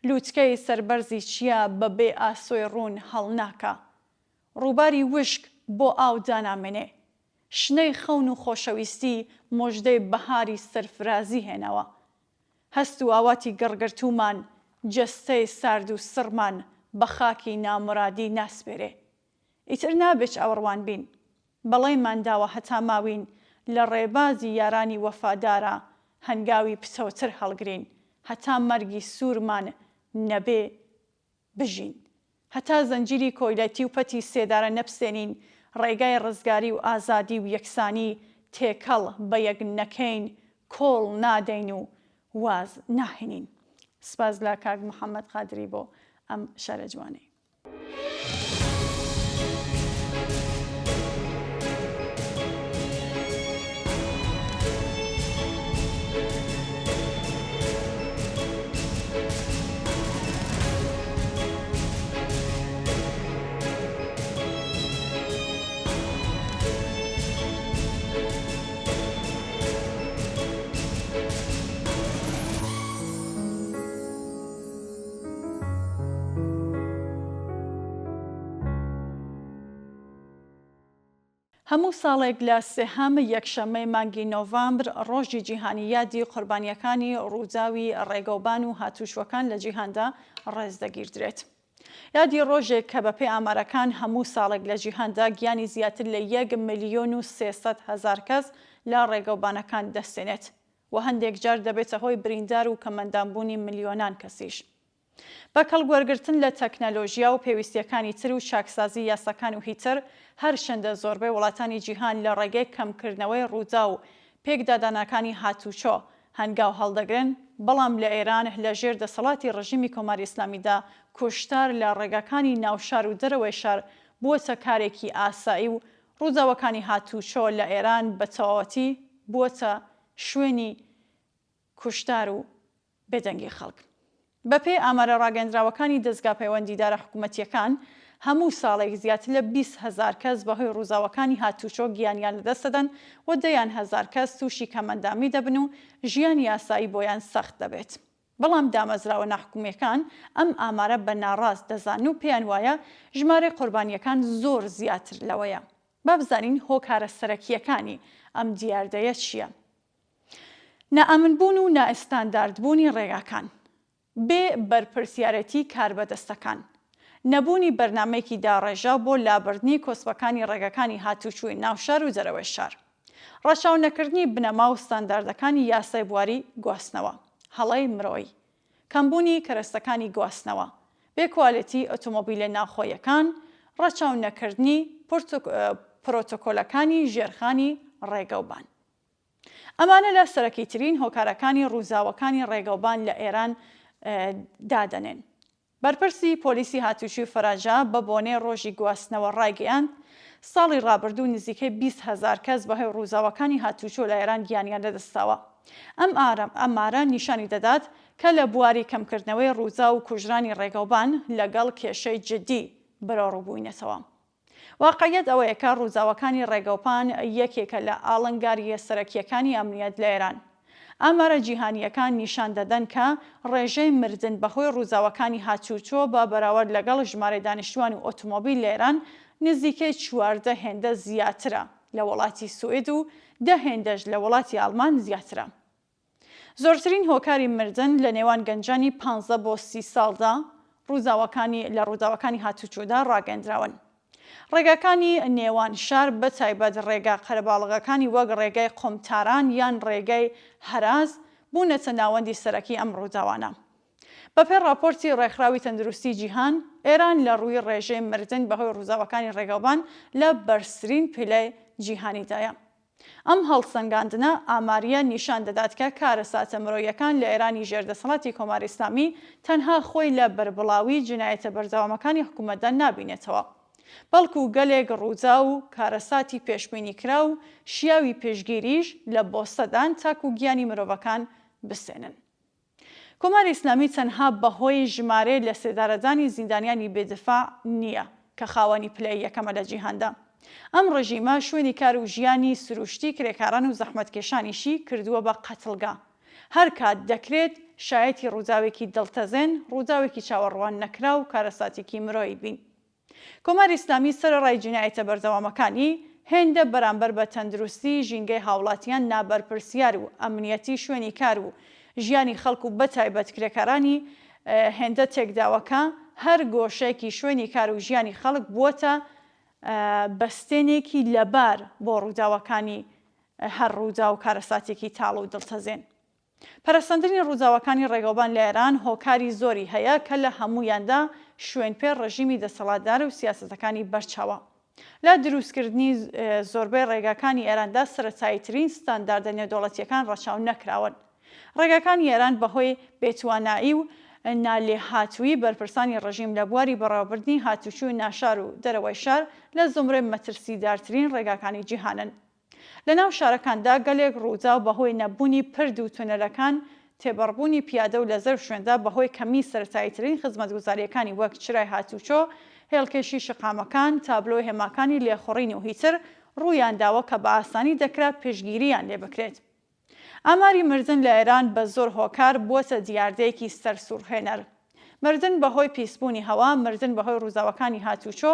لووتکەی سەربەرزی چیا بەبێ ئاسۆی ڕوون هەڵناکە، ڕووباری وشک بۆ ئاو دانامێنێ، شنەی خەون و خۆشەویستی مۆژدەی بەهاری سەرفرازی هێنەوە. هەست و ئاواتی گڕگرتومان جەستەی سارد و سڕمان بە خاکی نامڕادی ناسپێرێ. ئیتر نابێت ئەوڕوان بین، بەڵێمان داوە هەتا ماوین لە ڕێبازی یارانی وەفادارە هەنگاوی پچەوتر هەڵگرین، هەتا مەرگی سوورمان نەبێ بژین، هەتا زەنجیری کۆیلەتی و پەتی سێدارە نەپسێنین، ڕێگای ڕزگاری و ئازادی و یەکسانی تێکەڵ بە یەک نەکەین، کۆڵ نادەین و واز ناهێنین. سپاس لە کاک محەممەد قادری بۆ ئەم شارە جوانەی. هەموو ساڵێک لە سێهەمە یەکشەممەی مانگی نۆڤامبر ڕۆژی جیهانی یادی قوربانیەکانی ڕووداوی ڕێگەوبان و هاتووشوەکان لە جیهاندا ڕێزدەگیردرێت. یادی ڕۆژێک کە بەپێی ئامارەکان هەموو ساڵێک لە جیهاندا گیانی زیاتر لە 1,300,000 کەس لە ڕێگەوبانەکان دەستێنێت و هەندێک جار دەبێتە هۆی بریندار و کەمەندانبوونی ملیۆنان کەسیش. بە کەڵگوەرگرتن لە تەکنەلۆژیا و پێویستیەکانی تر و چاکسازی یاساکان و هیتر هەرچەندە زۆربەی وڵاتانی جیهان لە ڕێگەی کەمکردنەوەی ڕوودا و پێکدادانەکانی هاتوچۆ هەنگاو هەڵدەگرن، بەڵام لە ئێران لەژێر دەسەڵاتی ڕژیمی کۆماری ئیسلامیدا کوشتار لە ڕێگەکانی ناوشار و دەرەوەی شار بووەتە کارێکی ئاسایی و ڕووداوەکانی هاتوچۆ لە ئێران بە تەواوەتی بووەتە شوێنی کوشتار و بێدەنگی خەڵک. بەپێی ئامارە ڕاگەندراوەکانی دەستگا پەیوەندیدارە حکوومەتیەکان هەموو ساڵێک زیاتر لە 20,000 کەس بەهۆی ڕووداوەکانی هاتوچۆ گیانیان لەدەستدەن و 10,000 کەس تووشی کەمەندامی دەبن و ژیانی یاسایی بۆیان سەخت دەبێت. بەڵام دامەزراوە ناحکومیەکان ئەم ئامارە بە ناڕاست دەزان و پێیان وایە ژمارەی قوربانیەکان زۆر زیاتر لەوەیە. با بزانین هۆکارە سەرەکیەکانی ئەم دیاردەیە چییە؟ نائەمنبوون و نائستانداردبوونی ڕێگاکان، بێ بەرپرسیارەتی کاربەدەستەکان، نەبوونی بەرنامەیەکی داڕێژە بۆ لابردنی کۆسپەکانی ڕێگەکانی هاتوچووی ناوشار و دەرەوەی شار، ڕەچاونەکردنی بنەما و ستانداردەکانی یاسای بواری گواستنەوە، هەڵەی مرۆیی، کەمبوونی کەرەستەکانی گواستنەوە، بێکواڵێتی ئۆتۆمۆبیلە ناوخۆیەکان، ڕەچاونەکردنی پرۆتۆکۆلەکانی ژێرخانی ڕێگەوبان. ئەمانە لە سەرەکیترین هۆکارەکانی ڕووداوەکانی ڕێگەوبان لە ئێران دادەنێن. بەرپرسی پۆلیسی هاتوچوی فەراجا بە بۆنەی ڕۆژی گواستنەوە ڕایگەیاند ساڵی ڕابردوو نزیکەی 20,000 کەس بەهۆی ڕووداوەکانی هاتوچۆ لە ئێران گیانیان لەدەستاوە. ئەم ئامارە نیشانی دەدات کە لە بواری کەمکردنەوەی ڕوودا و کوژرانی ڕێگەوبان لەگەڵ کێشەی جدی بەرەوڕووبووینەتەوە. واقعیت ئەوەیە کە ڕووداوەکانی ڕێگەوپان یەکێکە لە ئاڵنگاریە سەرەکیەکانی ئەمنیەت لە ئێران. ئامارە جیهانیەکان نیشان دەدەن کە ڕێژەی مردن بەهۆی ڕووداوەکانی هاتوچۆ بە بەراورد لەگەڵ ژمارەی دانیشتوان و ئۆتۆمۆبیل لە ئێران نزیکەی 14 هێندە زیاترە لە وڵاتی سوئید و 10 هێندەش لە وڵاتی ئاڵمان زیاترە. زۆرترین هۆکاری مردن لە نێوان گەنجانی 15 بۆ 30 ساڵدا لە ڕووداوەکانی هاتوچۆدا ڕاگەندراون. ڕێگاکانی نێوان شار بە تایبەت ڕێگا قەرەباڵغەکانی وەک ڕێگای قۆمتاران یان ڕێگای هەراز بوونەتە ناوەندی سەرەکی ئەم ڕووداوانە. بەپێی راپۆرتی ڕێکخراوی تەندروستی جیهان، ئێران لە ڕووی ڕێژەی مردن بەهۆی ڕووداوەکانی ڕێگەوبان لە بەرزترین پلەی جیهانیدایە. ئەم هەڵسەنگاندنە ئاماریە نیشان دەدات کە کارەساتە مرۆیەکان لە ئێرانی ژێردەسەڵاتی کۆماری ئیسلامی تەنها خۆی لە بەربڵاوی جینایەتە بەردەوامەکانی حکوومەتدا نابینێتەوە، بەڵکو گەلێک ڕوودا و کارەساتی پێشبینی کرا و شیاوی پێشگیریش لە بۆستەدان تاکو گیانی مرۆڤەکان بسێنن. کۆماری ئیسلامی تەنها بەهۆی ژمارە لە سێدارەدانی زیندانیانی بێدفاع نییە کە خاوەنی پلەی یەکەمە لە جیهاندا. ئەم ڕژیمە شوێنی کار و ژیانی سروشتی کرێکاران و زەحمەتکێشانیشی کردووە بە قەتڵگا. هەر کات دەکرێت شایەتی ڕووداوێکی دڵتەزێن، ڕووداوێکی چاوەڕوان نەکرا و کارەساتێکی مرۆیی بین. کۆماری ئیسلامی سەرەڕای جینایەتە بەردەوامەکانی هێندە بەرامبەر بە تەندروستی ژینگەی هاوڵاتیان نابەرپرسیار و ئەمنیەتی شوێنی کار و ژیانی خەڵک و بەتایبەت کرێکارانی هێندە تێکداوەکە هەر گۆشەیەکی شوێنی کار و ژیانی خەڵک بووەتە بەستێنێکی لەبار بۆ ڕووداوەکانی هەر ڕوودا و کارەساتێکی تاڵ و دڵتەزێن. پەرەسەندنی ڕووداوەکانی ڕێگەوبان لە ئێران هۆکاری زۆری هەیە کە لە هەموویاندا شوێنپێ ڕژیمی دەسەڵاتدار و سیاسەتەکانی بەرچاوە. لە دروستکردنی زۆربەی ڕێگاکانی ئێراندا سەرەتاییترین ستانداردە نێودەوڵەتیەکان ڕەچاو نەکراون. ڕێگاکانی ئێران بەهۆی بێتوانایی و نالێهاتووی بەرپرسانی ڕژیم لە بواری بەڕێوەبردنی هاتوچوو ناشار و دەرەوەی شار لە زمرەی مەترسیدارترین ڕێگاکانی جیهانن. لە ناو شارەکاندا گەلێک ڕوودا و بەهۆی نەبوونی پرد و تونەلەکان تێبەڕبوونی پیادە و لە زەرف شوێندا بەهۆی کەمی سەرەتاییترین خزمەتگوزاریەکانی وەک چرای هاتوچۆ، هێڵکێشی شقامەکان، تابلۆ هێماکانی لێخوڕین و هیتر ڕوویان داوە کە بە ئاسانی دەکرا پێشگیریان لێ بکرێت. ئاماری مردن لە ئێران بە زۆر هۆکار بووەتە دیاردەیەکی سەرسوڕهێنەر. مردن بەهۆی پیسبوونی هەوا، مردن بەهۆی ڕووزاوەکانی هاتوچۆ،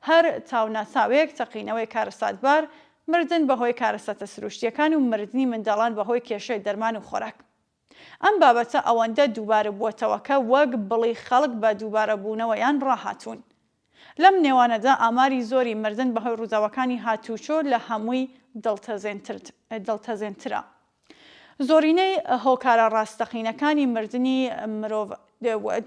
هەر تاوناساوێک تەقینەوەی کارەساتبار، مردن بەهۆی کارەساتە سروشتیەکان و مردنی منداڵان بەهۆی کێشەی دەرمان و خۆراک. ئەم بابەتە ئەوەندە دووبارە بووەتەوە کە وەک بڵی خەڵک بە دووبارە بوونەوەیان ڕاهاتوون. لەم نێوانەدا ئاماری زۆری مردن بەهۆی ڕووزاوەکانی هاتوچۆ لە هەمووی دڵتەزێنترە. زۆرینەی هۆکارە ڕاستەقینەکانی مردنی مرۆڤ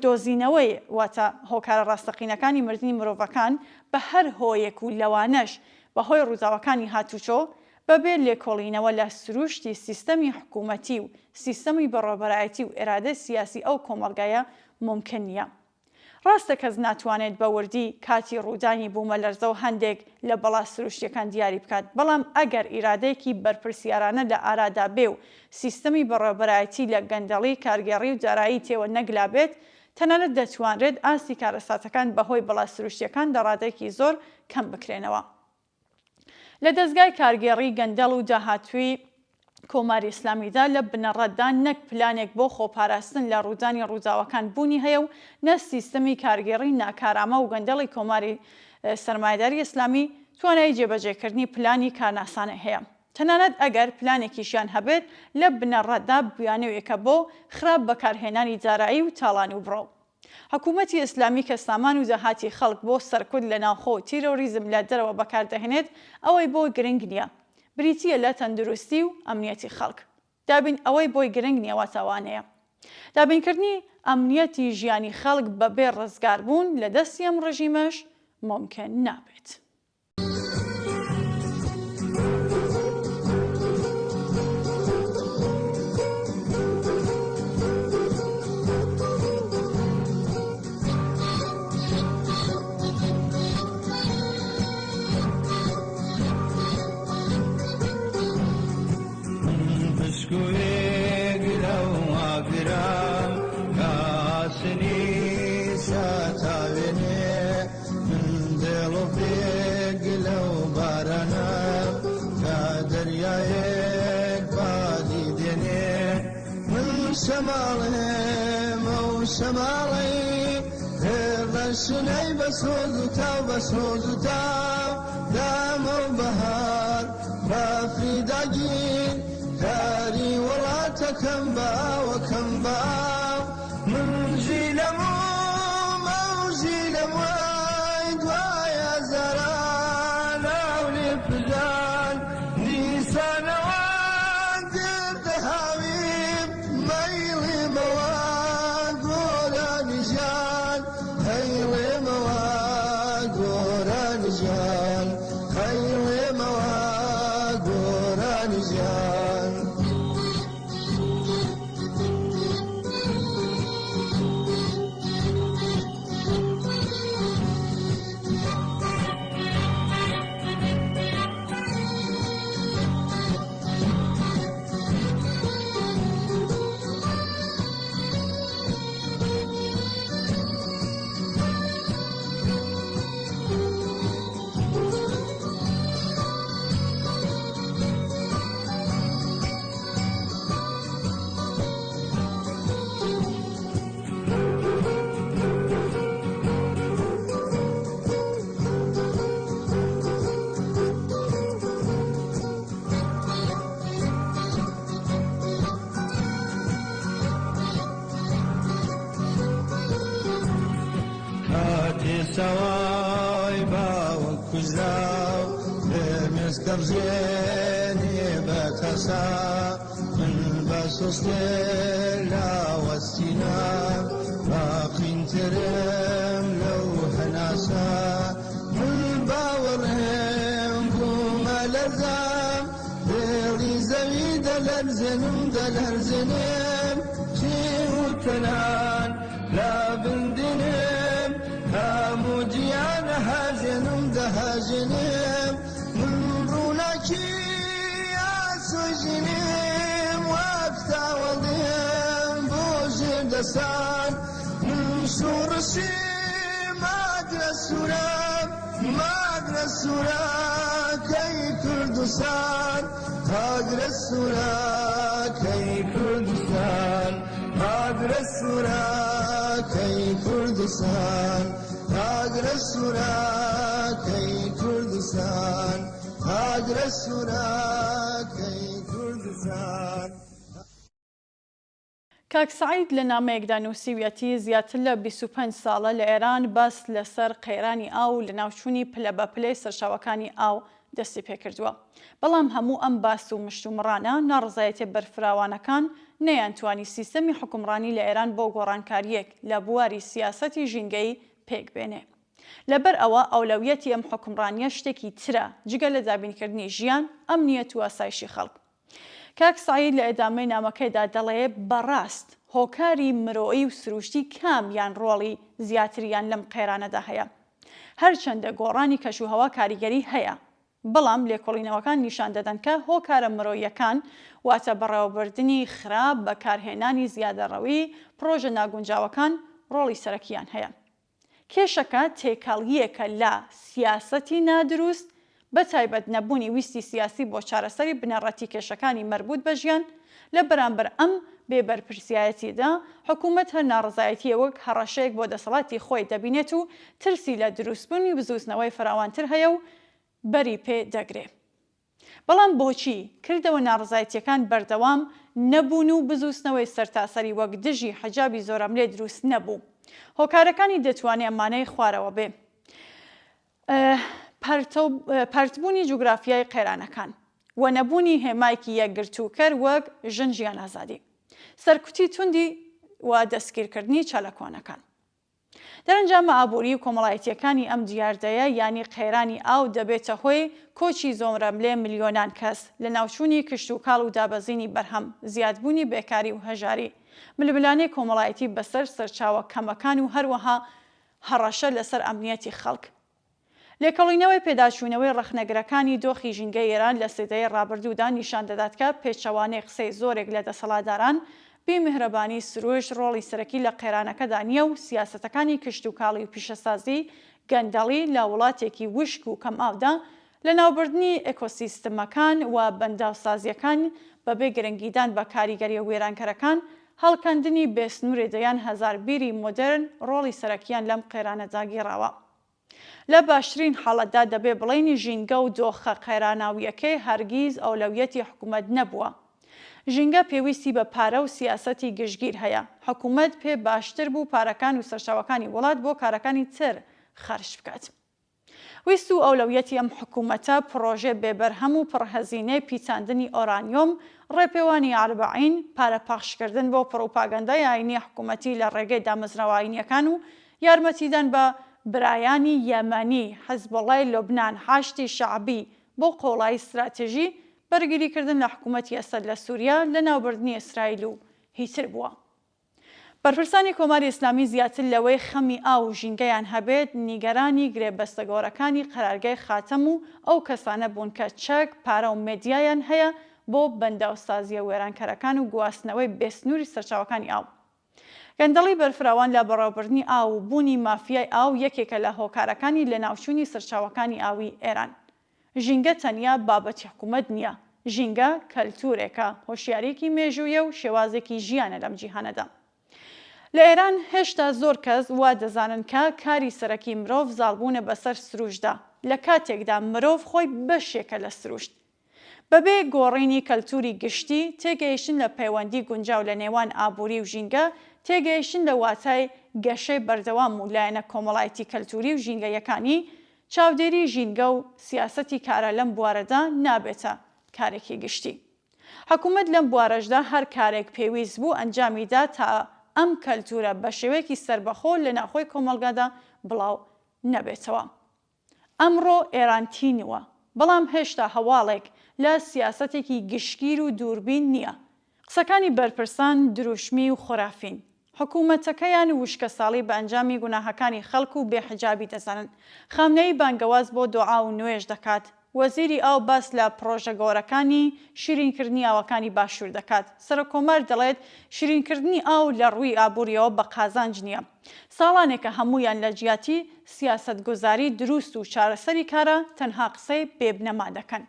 دۆزینەوەی واتە هۆکارە ڕاستەقینەکانی مردنی مرۆڤەکان بە هەر هۆیەک و لەوانەش بەهۆی ڕووزاوەکانی هاتوچۆ بەبێ لێکۆڵینەوە لە سروشتی سیستەمی حکوومەتی و سیستەمی بەڕێوەبەرایەتی و ئێرادە سیاسی ئەو کۆمەڵگایە ممکن نییە. ڕاستە کەس ناتوانێت بە وردی کاتی ڕوودانی بوومەلەرزە و هەندێک لە بەڵا سروشتیەکان دیاری بکات، بەڵام ئەگەر ئیرادەیەکی بەرپرسیارانە لە ئارادا بێ و سیستەمی بەڕێوەبەرایەتی لە گەندەڵی کارگێڕی و دارایی تێوە نەگلابێت، تەنانەت دەتوانرێت ئاستی کارەساتەکان بەهۆی بەڵا سروشتیەکان لە ڕادێکی زۆر کەم بکرێنەوە. لە دەستگای کارگێڕی گەندەڵ و داهاتووی کۆماری ئیسلامیدا لە بنەڕەتدا نەک پلانێک بۆ خۆپاراستن لە ڕوودانی ڕووداوەکان بوونی هەیە و نە سیستەمی کارگێڕی ناکارامە و گەندەڵی کۆماری سەرمایەداری ئیسلامی توانایی جێبەجێکردنی پلانی کارناسانە هەیە. تەنانەت ئەگەر پلانێکیشیان هەبێت لە بنەڕەتدا بیانوێکە بۆ خراپ بەکارهێنانی دارایی و تاڵان و بڕۆ. حکوومەتی ئیسلامی کە سامان و داهاتی خەڵک بۆ سەرکوت لە ناوخۆ و تیرۆریزم لە دەرەوە بەکاردەهێنێت ئەوەی بۆ گرنگ نییە. بریتیە لە تەندروستی و ئەمنیەتی خەڵک. دابین ئەوەی بۆی گرنگ نییە واتەوانەیە. دابینکردنی ئەمنیەتی ژیانی خەڵک بەبێ ڕزگاربوون لە دەستی ئەم ڕژیمەش ممکن نابێت. شماڵی هێڵەشنەی بەسۆز و تاو بەسۆز و تاو دامە و بەهار بەفریداگیر کاری وڵاتەکەم باوەکەم باو منژی لەمۆ مەوژی لەموای دوایە زەران ئەولێ پلان نیسانەوە گردە هاویم مەیڵی مەوە کوژراو مێسکەڕژێنێ بە تەسا من بە سۆستێ لاوەستینا باقینترم لەو هەناسا من باوەڕێم بوومە لەرزام دێڵی زەوی دەلەرزێنم چێ و کەنان لا بندنم هەموو گیان دەهاژێنم من ڕووناکی ئاسۆژێنم وابستاوەڵێم بۆ ژێر دەسان من شوڕشی ماگرە سوورە کەی کوردستان هاگرە سوورە کەی کوردستان هاگرە سوورە کەی کوردستان هاگرە سوورە کەی کوردستان هاگرە سوورە کەی کوردستان. کاک سعید لە نامەیەکدا نووسیویەتی زیاتر لە 25 ساڵە لە ئێران باس لەسەر قەیرانی ئاو لە ناوچوونی پلە بە پلەی سەرچاوەکانی ئاو دەستی پێکردووە. بەڵام هەموو ئەم باس و مشتومڕانە ناڕزایەتیە بەرفراوانەکان نەیانتوانی سیستەمی حکومڕانی لە ئێران بۆ گۆڕانکاریەک لە بواری سیاسەتی ژینگەی پێک بێنێ. لەبەر ئەوە ئەولەویەتی ئەم حکومڕانیە شتێکی ترە جگە لە دابینکردنی ژیان، ئەمنیەت و ئاسایشی خەڵک. کاک سعید لە ئێدامەی نامەکەیدا دەڵێ بەڕاست هۆکاری مرۆیی و سروشتی کامیان ڕۆڵی زیاتریان لەم قەیرانەدا هەیە. هەرچەندە گۆڕانی کەشوهەوا کاریگەری هەیە، بەڵام لێکۆڵینەوەکان نیشان دەدەن کە هۆکارە مرۆییەکان واتە بەڕێوەبردننی خراپ بەکارهێنانی زیادەڕەوی پرۆژە ناگونجاوەکان ڕۆڵی سەرەکیان هەیە. کێشەکە تێکەڵیەکە لە سیاسەتی نادروست بە تایبەت نەبوونی ویستی سیاسی بۆ چارەسەری بنەڕەتی کێشەکانی مربوط بە ژیان. لە بەرامبەر ئەم بێبەرپرسایەتیدا حکوومەت هەر ناڕزایەتی وەک هەڕەشەیەک بۆ دەسەڵاتی خۆی دەبینێت و ترسی لە دروستبوونی بزووسنەوەی فراوانتر هەیە و بەری پێ دەگرێ. بەڵام بۆچی کردەوە ناڕزایەتیەکان بەردەوام نەبوون و بزووسنەوەی سەرتاسەری وەک دژی حەجابی زۆرەملێ دروست نەبوو؟ هۆکارەکانی دەتوانێت ئەمانەی خوارەوە بێ. پارتبوونی جوگرافیای قەیرانەکان و نەبوونی هێمایکی یەکگرتووکەر وەک ژن ژیان ئازادی، سەرکوتی توندی و دەستگیرکردنی چالەکۆنەکان. دەرەنجامە ئابووری و کۆمەڵایەتیەکانی ئەم دیاردەیە یانی قەیرانی ئاو دەبێتە هۆی کۆچی زۆرەملێ ملیۆنان کەس لە ناوچوونی کشت و کاڵ و دابەزینی بەرهەم، زیادبوونی بێکاری و هەژاری، ململانەی کۆمەڵایەتی بەسەر سەرچاوە کەمەکان و هەروەها هەڕەشە لەسەر ئەمنیەتی خەڵک. لێکەڵینەوەی پێداچوونەوەی ڕەخنەگرەکانی دۆخی ژینگەی ئێران لە سێدەی ڕابردوودا نیشان دەدات کە پێچەوانەی قسەی زۆرێک لە دەسەڵاتداران بێمیهرەبانی سروش ڕۆڵی سەرەکی لە قەیرانەکەدا نییە و سیاسەتەکانی کشت و کاڵی و پیشەسازی گەندەڵی لە وڵاتێکی وشک و کەم ئاودا لە ناوبردنی ئێکۆسیستمەکان و بەنداوسازیەکان بەبێ گرنگیدان بە کاریگەری وێرانکەرەکان هەڵکەندنی بێسنوورێ دەیان هەزار بیری مۆدرن ڕۆڵی سەرەکیان لەم قەیرانەدا گێڕاوە. لە باشترین حاڵەتدا دەبێ بڵێنی ژینگە و دۆخە قەیراناویەکەی هەرگیز ئەولەویەتی حکوومەت نەبووە. ژینگە پێویستی بە پارە و سیاسەتی گشتگیر هەیە. حکوومەت پێ باشتر بوو پارەکان و سەرچاوەکانی وڵات بۆ کارەکانی تر خەرج بکات. ویست و ئەولەویەتی ئەم حکوومەتە پرۆژێ بێبەرهەم و پڕهەزینەی پیچاندنی ئۆرانیۆم، ڕێپێوانی ئاربعین، پارە پاخشکردن بۆ پڕۆپاگەندای ئاینی حکوومەتی لە ڕێگەی دامەزراوە ئاینیەکان و یارمەتیدان بە برایانی یەمەنی، حەزبەڵای لۆبنان، حاشتی شەعبی بۆ قۆڵایی استراتێژی، بەرگریکردن لە حکوومەتی ئەسەد لە سووریا لە ناوبردنی ئیسرائیل و هیتر بووە. بەرپرسانی کۆماری ئیسلامی زیاتر لەوەی خەمی ئاو و ژینگەیان هەبێت نیگەرانی گرێبەستەگۆڕەکانی قەرارگای خاتەم و ئەو کەسانە بوون کە چەک، پارە و مێدیایان هەیە بۆ بەنداوسازیە وێرانکەرەکان و گواستنەوەی بێسنووری سەرچاوەکانی ئاو. گەندەڵی بەرفراوان لە بەڕێوەبردنی ئاو و بوونی مافیای ئاو یەکێکە لە هۆکارەکانی لە ناوچوونی سەرچاوەکانی ئاوی ئێران. ژینگە تەنیا بابەتی حکوومەت نییە، ژینگە کەلتورێکە، هۆشیارێکی مێژوویە و شێوازێکی ژیانە لەم جیهانەدا. لە ئێران هێشتا زۆر کەس وا دەزانن کە کاری سەرەکی مرۆڤ زاڵبوونە بەسەر سروشدا، لە کاتێکدا مرۆڤ خۆی بەشێکە لە سروشت. بەبێ گۆڕینی کەلتوری گشتی، تێگەیشتن لە پەیوەندی گونجاو لە نێوان ئابووری و ژینگە، تێگەیشتن لە واتای گەشەی بەردەوام و لایەنە کۆمەڵایەتی کەلتوری و ژینگەیەکانی، چاودێری ژینگە و سیاسەتی کارە لەم بوارەدا نابێتە کارێکی گشتی. حکوومەت لەم بوارەشدا هەر کارێک پێویست بوو ئەنجامیدا تا ئەم کەلتورە بە شێوەیەکی سربەخۆ لە ناخۆی کۆمەلگادا بڵاو نەبێتەوە. ئەمڕۆ ئێرانتینوە، بەڵام هێشتا هەواڵێک لە سیاسەتێکی گشتگیر و دووربین نییە. قسەکانی بەرپرسان دروشمی و خۆرافین. حکوومەتەکەیان وشکە ساڵی بە ئەنجامی گوناهەکانی خەڵک و بێحجابی دەزانن. خامنەی بانگەواز بۆ دوعا و نوێژ دەکات. وەزیری ئاو باس لە پرۆژە گەورەکانی شیرینکردنی ئاوەکانی باشوور دەکات. سەرۆکۆمەر دەڵێت شیرینکردنی ئاو لە ڕووی ئابووریەوە بە قازانج نییە. ساڵانێکە هەمویان لە جیاتی سیاسەتگوزاری دروست و چارەسەری کارە تەنها قسەی بێبنەما دەکەن.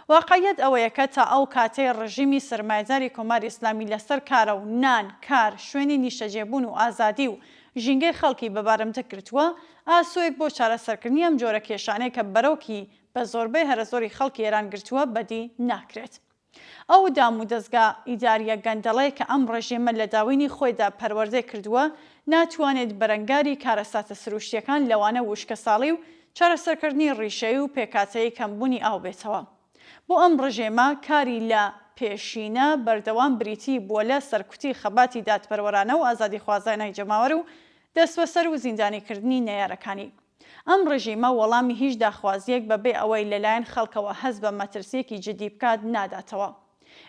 واقعیت ئەوەیە کە تا ئەو کاتەی ڕژیمی سەرمایه‌داری کۆماری ئیسلامی لەسەر کارە و نان، کار، شوێنی نیشتەجێبوون و ئازادی و ژینگەی خەڵکی بەبارەمتە کردووە، ئاسوویەک بۆ چارەسەرکردنی ئەم جۆرە کێشانەی کە بەرەوکی بە زۆربەی هەرە زۆری خەڵکی ئێران گرتووە بەدی ناکرێت. ئەو دام و دەستگا ئیداریە گەندەڵەی کە ئەم ڕژیمە لە داوینی خۆیدا پەروەردە کردووە ناتوانێت بەرەنگاری کارەساتە سروشتیەکان لەوانە وشکە ساڵی و چارەسەرکردنی ڕیشەی و پێکاتەی کەمبوونی ئاو بێتەوە. بۆ ئەم ڕژێمە کاری لە پێشینە بەردەوام بریتی بووە لە سەرکوتی خەباتی دادپەروەرانە و ئازادی خوازانای جەماوەر و دەستبەسەر و زیندانیکردنی نەیارەکانی. ئەم ڕژیمە وەڵامی هیچ داخوازیەک بەبێ ئەوەی لەلایەن خەڵکەوە هەست بە مەترسیەکی جدی بکات ناداتەوە.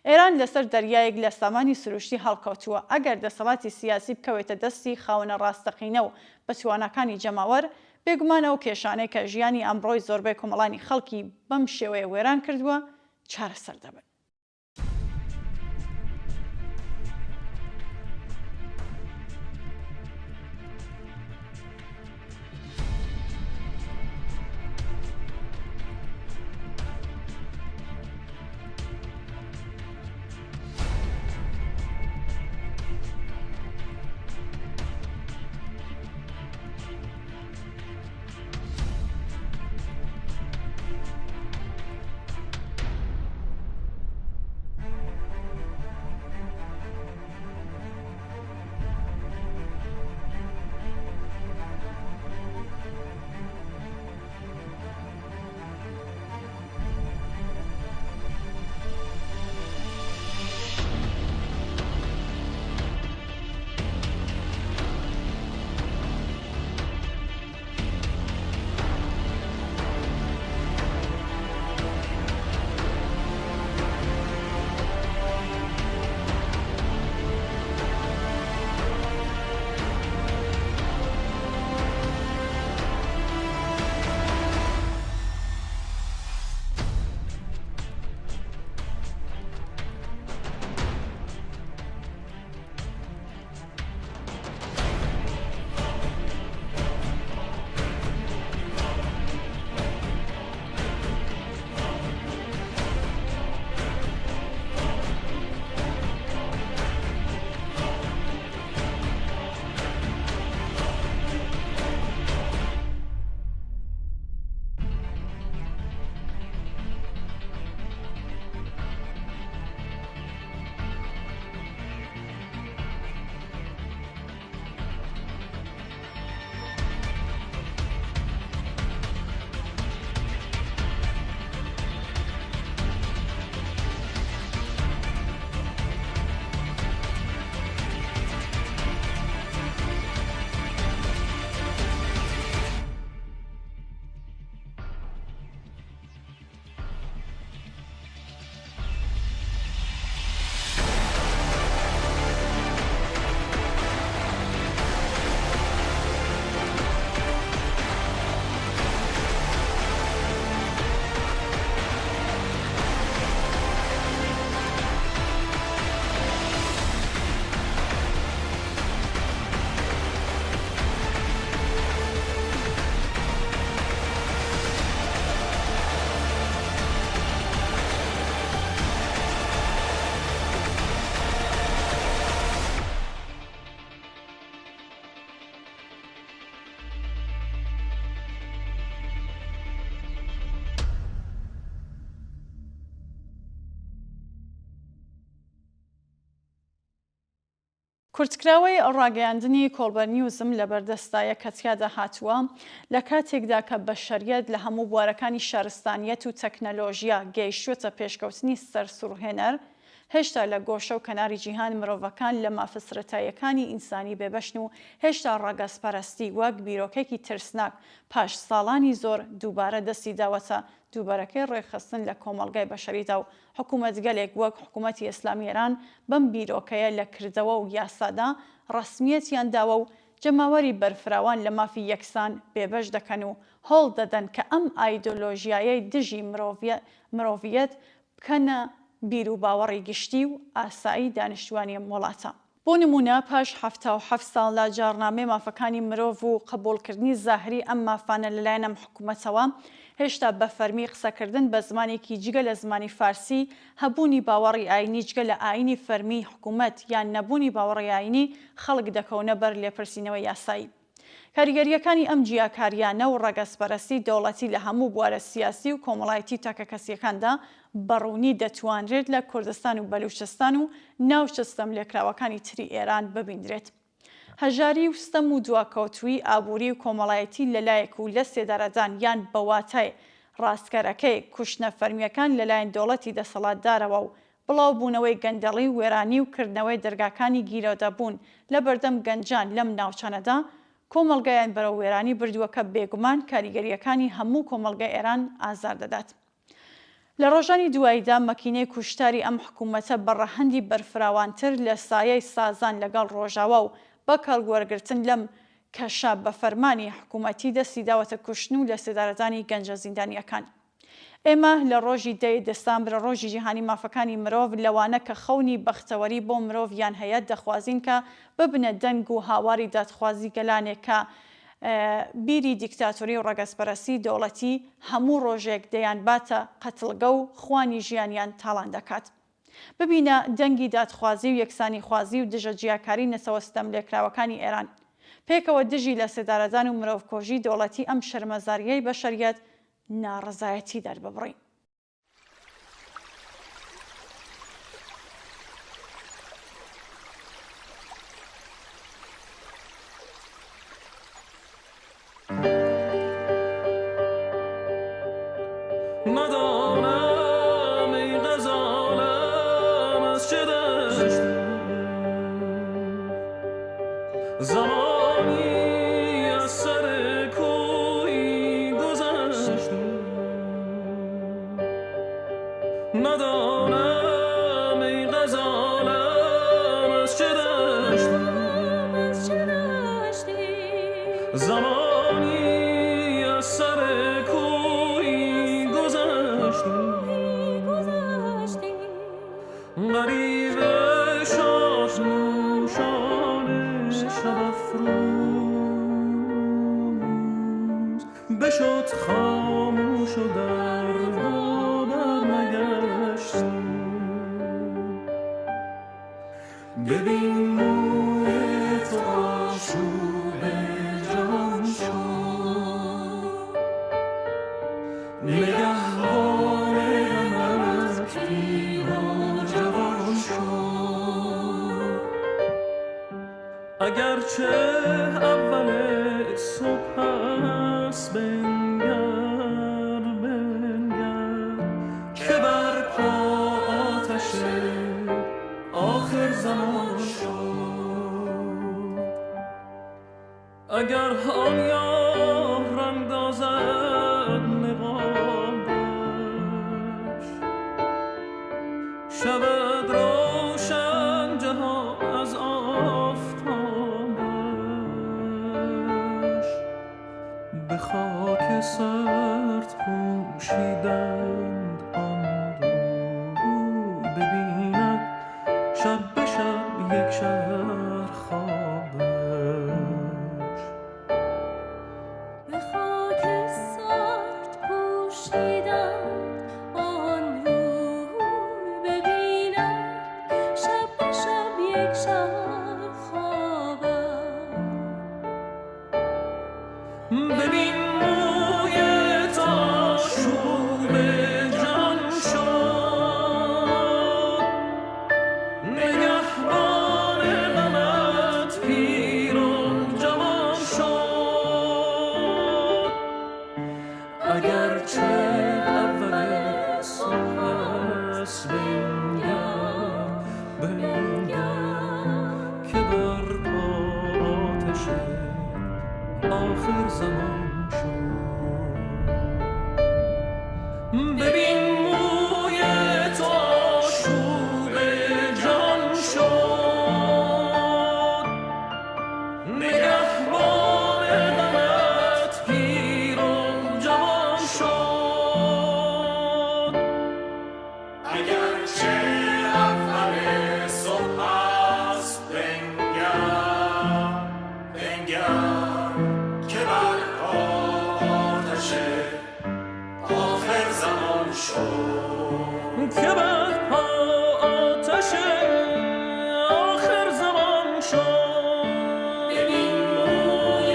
ئێران لەسەر دەریایەک لە سامانی سروشتی هەڵکەوتووە. ئەگەر دەسەڵاتی سیاسی بکەوێتە دەستی خاوەنە ڕاستەقینە و بەتوانەکانی جەماوەر، بێگومانەوە کێشانەی کە ژیانی ئەمڕۆی زۆربەی کۆمەڵانی خەڵکی بەم شێوەیە وێران کردووە چارەسەر دەبن. کورتکراوەی ڕاگەیاندنی کۆڵبەرنیوزم لە بەردەستایە کە تیادا هاتووە لە کاتێکدا کە بەشەریەت لە هەموو بوارەکانی شارستانیەت و تەکنەلۆژیا گەیشتووەتە پێشکەوتنی سەرسوڕهێنەر، هێشتا لە گۆشە و کەناری جیهان مرۆڤەکان لە مافە سرەتاییەکانی ئینسانی بێبەشن و هێشتا ڕاگەزپەرستی وەک بیرۆکێکی ترسناک پاش ساڵانی زۆر دووبارە دەستی داوەتە دووبارەکەی ڕێخستن لە کۆمەڵگای بەشەریدا و حکوومەت گەلێک وەک حکوومەتی ئیسلامی ئێران بەم بیرۆکەیە لە کردەوە و یاسادا ڕەسمیەتیان داوە و جەماوەری بەرفراوان لە مافی یەکسان بێبەش دەکەن و هەوڵ دەدەن کە ئەم ئایدۆلۆژیایەی دژی مرۆڤیەت بکەنە بیر و باوەڕی گشتی و ئاسایی دانیشتوانی وڵاتە. بۆ نمونە پاش 77 ساڵ لە جارنامێ مافەکانی مرۆڤ و قبولکردنی زاهری ئەم مافانە لەلایەن ئەم حکوومەتەوە هێشتا بە فەرمی قسەکردن بە زمانێکی جگە لە زمانی فارسی، هەبوونی باوەڕی ئاینی جگە لە ئاینی فەرمی حکوومەت یان نەبوونی باوەڕی ئاینی خەڵک دەکەونە بەر لێپرسینەوەی یاسایی. کاریگەریەکانی ئەم جیاکاریانە و ڕەگەزپەرستی دەوڵەتی لە هەموو بوارە سیاسی و کۆمەڵایەتی تاکە کەسیەکاندا بەڕوونی دەتوانرێت لە کوردستان و بەلوچستان و ناوچە ستەم لێکراوەکانی تری ئێران ببیندرێت. هەژاری و ستەم و دواکەوتووی ئابووری و کۆمەڵایەتی لەلایەک و لە سێدارەدان یان بەواتای ڕاستکەرەکەی کوشتنە فەرمیەکان لەلایەن دەوڵەتی دەسەڵاتدارەوە و بڵاوبوونەوەی گەندەڵی وێرانی و کردنەوەی دەرگاکانی گیرۆدەبوون لە بەردەم گەنجان لەم ناوچانەدا کۆمەڵگایان بەرەو وێرانی بردووەکە بێگومان کاریگەریەکانی هەموو کۆمەڵگای ئێران ئازار دەدات. لە ڕۆژانی دواییدا مەکینەی کوشتاری ئەم حکوومەتە بەڕەهەندی بەرفراوانتر لە سایەی سازان لەگەڵ ڕۆژاوە و بە کەڵگوەرگرتن لەم کەشە بە فەرمانی حکوومەتی دەستی داوەتە کوشتن و لە سێدارەدانی گەنجە زیندانیەکان. ئێمە لە ڕۆژی 10 دەسامبر ڕۆژی جیهانی مافەکانی مرۆڤ لەوانە کە خەونی بەختەوەری بۆ مرۆڤیان هەیە دەخوازین کە ببنە دەنگ و هاواری دادخوازی گەلانێک کە بیری دیکتاتۆری و ڕەگەزپەرستی دەوڵەتی هەموو ڕۆژێک دەیان باتە قەتڵگە و خوانی ژیانیان تاڵان دەکات. ببینە دەنگی دادخوازی و یەکسانی خوازی و دژە جیاکاری نەسەوە ستەم لێکراوەکانی ئێران. پێکەوە دژی لە سێدارەدان و مرۆڤکۆژی دەوڵەتی ئەم شەرمەزاریەی بەشەریەت ناڕەزایەتی دەرببڕین. ندانم ای غزالم از چه دشت زمانی از سر کوی گذشت ندانم ای غزالم از چه دشت زمانی از سر کوی گذشت غریب شاخ نوشان شب افروز بشد خاموش و در برنگشت ببین موی تو آشوب جان شد نگهبان غمت پیر و جوان شد اگرچه اول صبح است بنگر که بر پا آتش آخر زمان شد اگر آن یار رنگ دازد نقابش شود روشن جهان از آفتابش به خاک سرد پوشیدند آن دو ببیند شب به شب یک شهر خوابش به خاک سرد پوشیدند آن روی ببیند شب به شب یک شهر خوابش ببین موی تا شوب جان شد نگهبان غمت زمان شد ببین موی تو آشوب جان شد نگهبان غمت پیر و جوان شد اگرچه اول صبح است بنگر که برپا آتش آخر زمان شد که برپا آتش آخر زمان شد ببین موی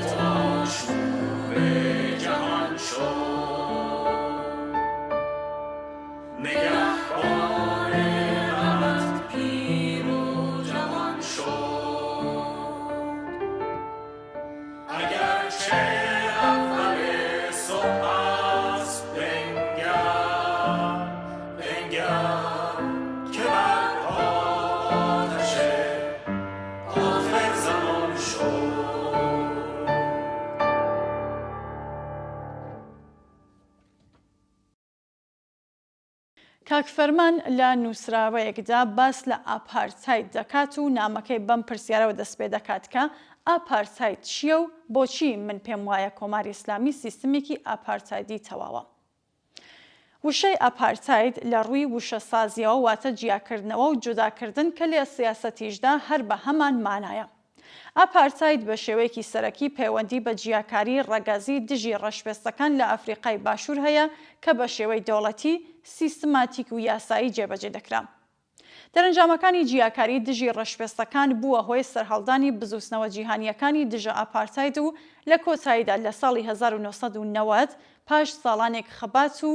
تو آشوب جهان شد نگهبان غمت پیر و جوان شد اگرچه اول صبح است بنگر که برپا آتش آخر زمان شد کاک فەرمان لە نووسراوەیەکدا باس لە ئاپارتایت دەکات و نامەکەی بەم پرسیارەوە دەست پێ دەکات کە ئاپارتایت چییە و بۆچی من پێم وایە کۆماری ئیسلامی سیستمێکی ئاپارتایدی تەواوە. وشەی ئاپارتاید لە ڕووی وشەسازیەوە واتە جیاکردنەوە و جوداکردن کە لێ سیاسەتیشدا هەر بە هەمان مانایە. ئاپارتاید بە شێوەیەکی سەرەکی پەیوەندی بە جیاکاری ڕەگەزی دژی ڕەشپێستەکان لە ئەفریقای باشوور هەیە کە بە شێوەی دەوڵەتی سیستماتیک و یاسایی جێبەجێ دەکرا. دەرەنجامەکانی جیاکاری دژی ڕەشپێستەکان بووە هۆی سەرهەڵدانی بزوسنەوە جیهانیەکانی دژە ئاپارتاید و لە کۆتاییدا لە ساڵی 1990 پاش ساڵانێک خەبات و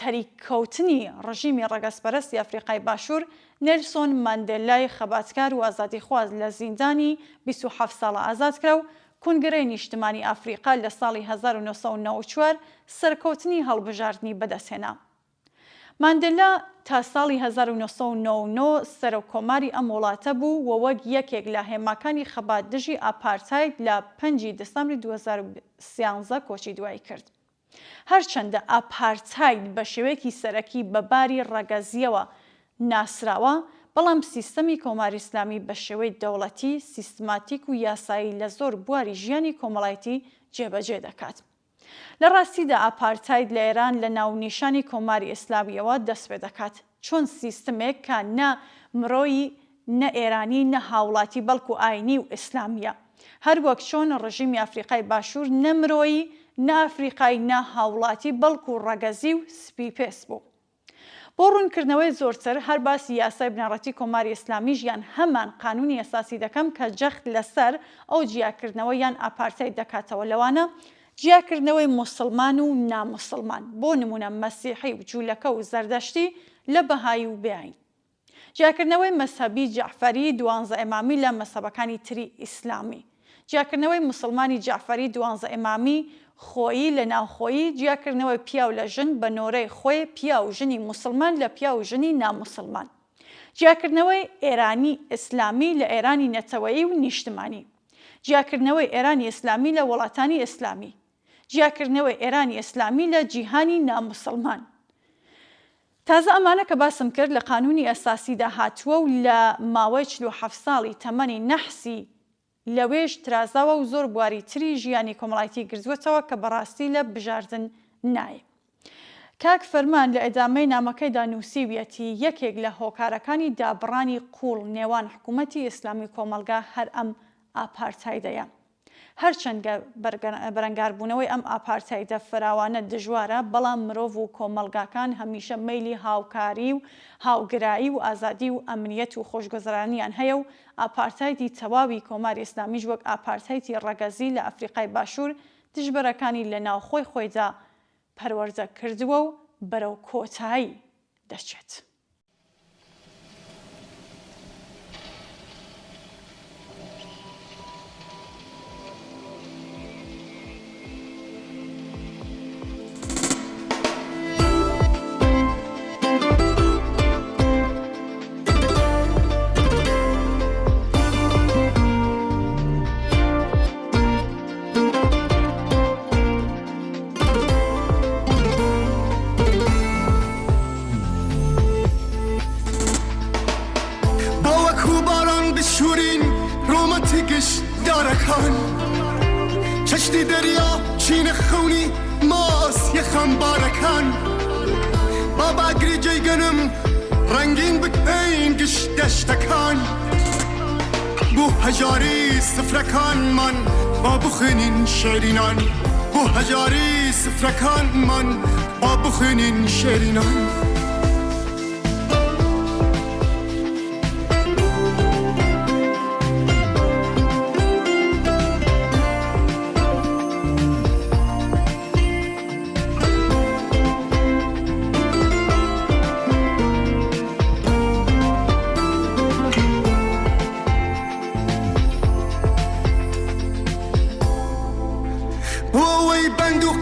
تەریککەوتنی ڕژیمی ڕەگەزپەرستی ئەفریقای باشوور نێلسۆن ماندێلای خەباتکار و ئازادیخواز لە زیندانی 27 ساڵە ئازاد کرا و کنگرەی نیشتمانی ئەفریقا لە ساڵی 1994 سەرکەوتنی هەڵبژاردننی بەدەستهێنا. ماندێلا تا ساڵی 1999 سەرۆکۆماری ئەم وڵاتە بوو و وەک یەکێک لە هێماکانی خەبات دژی ئاپارتاید لە 5 دەسەمبری 2013 کۆچی دوایی کرد. هەرچەندە ئاپارتاید بە شێوەیەکی سەرەکی بەباری ڕەگەزیەوە ناسراوە، بەڵام سیستەمی کۆماری ئیسلامی بە شێوەی دەوڵەتی، سیستماتیک و یاسایی لە زۆر بواری ژیانی کۆمەڵایەتی جێبەجێ دەکات. لە ڕاستیدا ئاپارتاید لە ئێران لە ناونیشانی کۆماری ئیسلامیەوە دەست پێ دەکات، چۆن سیستمێک کە نە مرۆیی نە ئێرانی نە هاوڵاتی بەڵکو ئاینی و ئیسلامیە، هەر وەک چۆن ڕژیمی ئەفریقای باشوور نە مرۆیی نە ئەفریقای نە هاوڵاتی بەڵکو ڕەگەزی و سپیپێس بوو. بۆ ڕوونکردنەوەی زۆرتر هەر باسی یاسای بنەڕەتی کۆماری ئیسلامی ژیان هەمان قانونی ئەساسی دەکەم کە جەخت لەسەر ئەو جیاکردنەوە یان ئاپارتاید دەکاتەوە، لەوانە جیاکردنەوەی موسڵمان و ناموسڵمان، بۆ نمونە مەسیحی و جوولەکە و زەردەشتی لە بەهایی و بێئین. جیاکردنەوەی مەسەبی جەعفەری 12 ئیمامی لە مەسەبەکانی تری ئیسلامی، جیاکردنەوەی موسڵمانی جەعفەری 12 ئیمامی خۆیی لە ناوخۆیی، جیاکردنەوەی پیا و لە ژن بە نۆرەی خۆی پیا و ژنی موسڵمان لە پیا و ژنی ناموسڵمان، جیاکردنەوەی ئێرانی ئیسلامی لە ئێرانی نەتەوەیی و نیشتمانی، جیاکردنەوەی ئێرانی ئیسلامی لە وڵاتانی ئیسلامی، جیاکردنەوەی ئێرانی ئیسلامی لە جیهانی ناموسڵمان. تازە ئەمانە کە باسم کرد لە قانونی ئەساسیدا هاتووە و لە ماوەی 47 ساڵی تەمەنی نەحسی لەوێش ترازاوە و زۆر بواری تری ژیانی کۆمەڵایەتی گرزوێتەوە کە بەڕاستی لە بژاردن نایە. کاک فەرمان لە ئەدامەی نامەکەیدا نووسیویەتی یەکێک لە هۆکارەکانی دابڕانی قوڵ نێوان حکوومەتی ئیسلامی کۆمەلگا هەر ئەم ئاپارتایدەیە. هەرچەندە بەرەنگاربوونەوەی ئەم ئاپارتایدە فراوانە دژوارە، بەڵام مرۆڤ و کۆمەلگاکان هەمیشە مەیلی هاوکاری و هاوگرایی و ئازادی و ئەمنیەت و خۆشگوزەرانیان هەیە و ئاپارتایدی تەواوی کۆماری ئیسلامیش وەک ئاپارتایدی ڕەگەزی لە ئەفریقای باشوور دژبەرەکانی لە ناوخۆی خۆیدا پەروەردە کردووە و بەرەو کۆتایی دەچێت. کشتی دریا چین خونی ماس یخم بارکان بابا گریجی گنم رنگین بکین گش دشتکان بو هجاری سفرکان من با بخنین شیرینان بو هجاری سفرکان من با بخنین شیرینان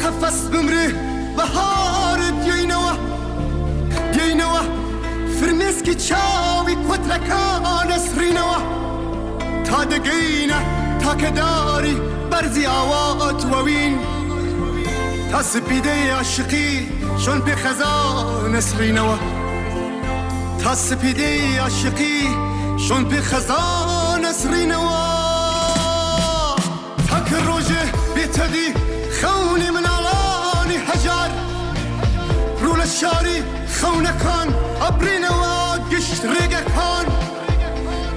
قفص بمره بهارت دینوا فرمسکی چاوی کترکان اسرینوا تا دگینه تا کداری برزی آوات ووین تا سپیده عاشقی شون پی خزان اسرینوا تا سپیده عاشقی شون پی خزان اسرینوا تا که روژه بیتدی خونی من علانی هجار رول الشاري خونكان أبرينوا قشت رقكان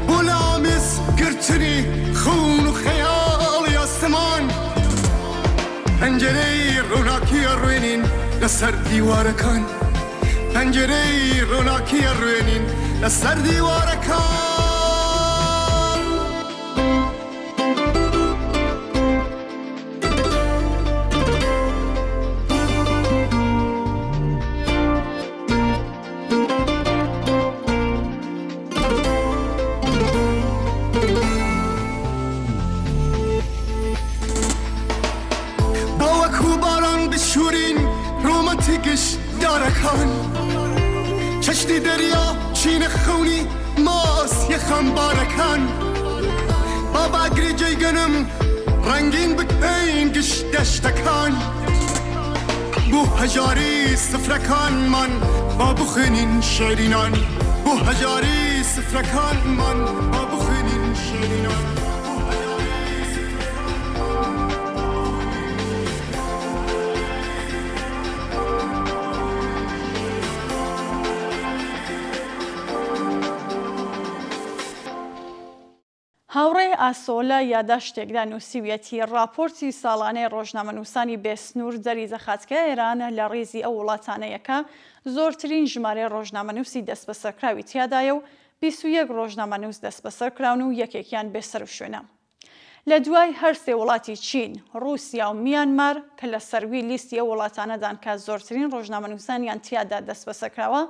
بولامس قرتني خون وخيال يا سمان پنجري روناكي الروينين لسر ديواركان پنجري روناكي الروينين لسر ديواركان کشتی دریا چین خونی ماس یخم بارکان بابا گریجی گنم رنگین بکین گش دشتکان بو هجاری سفرکان من با بخنین شیرینان بو هجاری سفرکان من با بخنین شیرینان هاوڕێی ئاسۆلە یادداشتێکدا نووسیویەتی راپۆرتی ساڵانەی ڕۆژنامەنووسانی بێسنوور دەری زەخاتکە ئێرانە لە ڕێزی ئەو وڵاتانەیەکە زۆرترین ژمارەی ڕۆژنامەنووسی دەست بەسەرکراوی تیادایە و 21 ڕۆژنامەنووس دەست بەسەرکراون و یەکێکیان بێسەر و شوێنە. لە دوای هەر سێ وڵاتی چین، رووسیا و میانمار کە لە سەروی لیستی ئەو وڵاتانەدان کە زۆرترین ڕۆژنامەنووسانیان تیادا دەست بەسەرکراوە،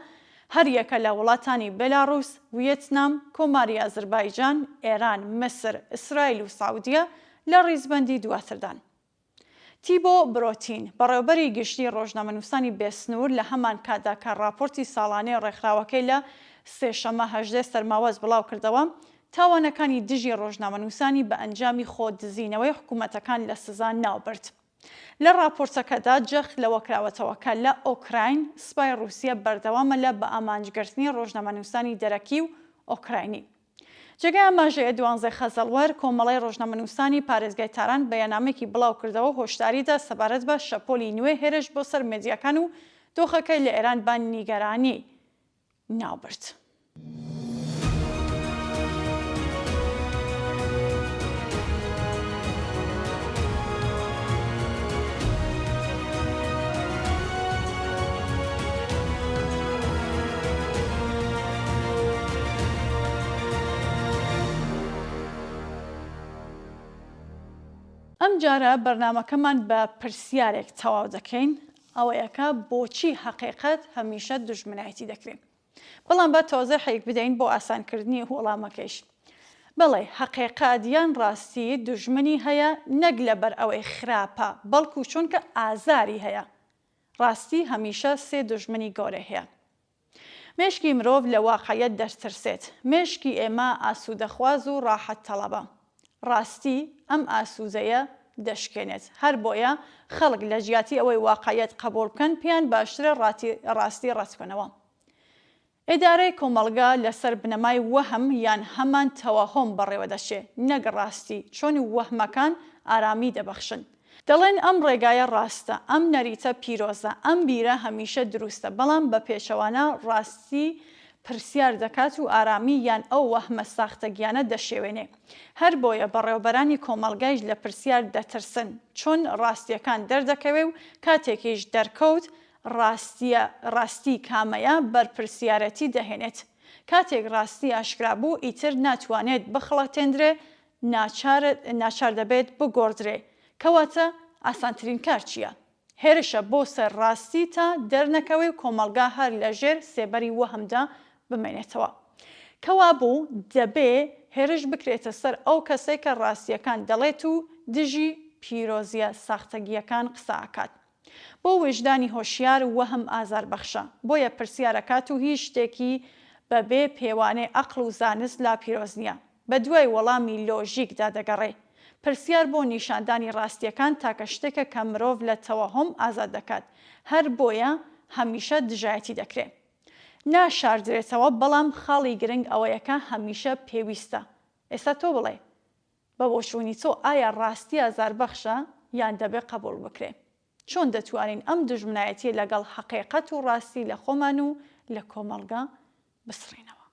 هەر یەکە لە وڵاتانی بێلاڕووس، ڤیەتنام، کۆماری ئازەربایجان، ئێران، مسر، ئیسرائیل و ساودیە لە ڕیزبەندی دواتردان. تیبۆ برۆتین بەڕێوەبەری گشتی ڕۆژنامەنووسانی بێسنوور لە هەمان کاتدا کە راپۆرتی ساڵانەی ڕێکخراوەکەی لە سێشەمە 18 سەرماوەز بڵاو کردەوە، تاوانەکانی دژی ڕۆژنامەنووسانی بە ئەنجامی خۆدزینەوەی حکوومەتەکان لە سزا ناوبرد. لە راپۆرتەکەدا جەخت لەوە کراوەتەوە کە لە ئۆکراین سوپای رووسیا بەردەوامە لە بە ئامانجگرتنی ڕۆژنامەنووسانی دەرەکی و ئۆکراینی. جێگای ئاماژەیە 12 خەزەڵوەر کۆمەڵی ڕۆژنامەنووسانی پارێزگای تاران بەیاننامێکی بڵاو کردەوە هۆشداریدا سەبارەت بە شەپۆلی نوێ هێرش بۆ سەر مێدیاکان و دۆخەکەی لە ئێران بە نیگەرانی ناوبرد. ئەم جارە بەرنامەکەمان بە پرسیارێک تەواو دەکەین، ئەوەیەکە بۆچی حەقیقەت هەمیشە دوژمنایەتی دەکرێت. بەڵام بە تۆزە حەیک بدەین بۆ ئاسانکردنی وەڵامەکەیش. بەڵێ حەقیقەت یان ڕاستی دوژمنی هەیە نەک لەبەر ئەوەی خراپە، بەڵکو چونکە ئازاری هەیە. ڕاستی هەمیشە سێ دوژمنی گەورە هەیە. مێشکی مرۆڤ لە واقعیەت دەرترسێت. مێشکی ئێمە ئاسوودەخواز و ڕاحەت تەڵەبە. ڕاستی ئەم ئاسوزەیە دەشکێنێت. هەر بۆیە خەڵک لە جیاتی ئەوەی واقعیەت قبول بکەن پێیان باشترە ڕاستی ڕەتکەنەوە. ئێدارەی کۆمەڵگا لەسەر بنەمای وەهم یان هەمان تەوەهۆم بەڕێوە دەچێت، نەک ڕاستی، چۆن وەهمەکان ئارامی دەبەخشن. دەڵێن ئەم ڕێگایە ڕاستە، ئەم نەریتە پیرۆزە، ئەم بیرە هەمیشە دروستە، بەڵام بە پێچەوانە ڕاستی پرسیار دەکات و ئارامی یان ئەو وەهمە ساختەگیانە دەشێوێنێ. هەر بۆیە بەڕێوەبەرانی کۆمەڵگایش لە پرسیار دەترسن، چۆن ڕاستیەکان دەردەکەوێ و کاتێکیش دەرکەوت ڕاستی کامەیە بەرپرسیارەتی دەهێنێت. کاتێک ڕاستی ئاشکرا بوو ئیتر ناتوانێت بخڵەتێنرێ، ناچار دەبێت بگۆڕدرێ. کەواتە ئاسانترین کار چییە؟ هێرشە بۆ سەر ڕاستی تا دەرنەکەوێ و کۆمەلگا هەر لەژێر سێبەری وەهمدا بمێنێتەوە. کەوا بوو دەبێ هێرش بکرێتە سەر ئەو کەسێک کە ڕاستیەکان دەڵێت و دژی پیرۆزیە ساختەگیەکان قسەکات. بۆ وجدانی هۆشیار وەهم ئازاربەخشە، بۆیە پرسیارەکات و هیچ شتێکی بەبێ پێوانەی عەقڵ و زانست لا پیرۆز نییە، بە دوای وەڵامی لۆژیکدا دەگەڕێ. پرسیار بۆ نیشاندانی ڕاستیەکان تاکە شتێکە کە مرۆڤ لە تەوەهم ئازاد دەکات، هەر بۆیە هەمیشە دژایەتی دەکرێت. ناشاردرێتەوە، بەڵام خاڵی گرنگ ئەوەیەکە هەمیشە پێویستە. ئێستا تۆ بڵێ بە بۆچوونی تۆ ئایا ڕاستی ئازاربەخشە یان دەبێ قبول بکرێ؟ چۆن دەتوانین ئەم دژمنایەتی لەگەڵ حەقیقەت و ڕاستی لە خۆمان و لە کۆمەڵگا بسڕینەوە؟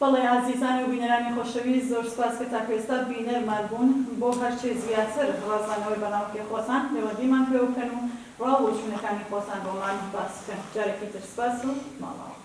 بەڵێ عزیزانی و بینەرانی خۆشەویست زۆر سپاس کە تاکوێستا بینەرمان بوون بۆ هەرچێ زیاتر ڕازانەوەی بەناوکێ خۆتان لێوەندیمان پێ بکەن و ڕاوەچوونەکانی خۆتان بۆمان باس بکەن. جارێکی تر سپاس و ماڵاوە.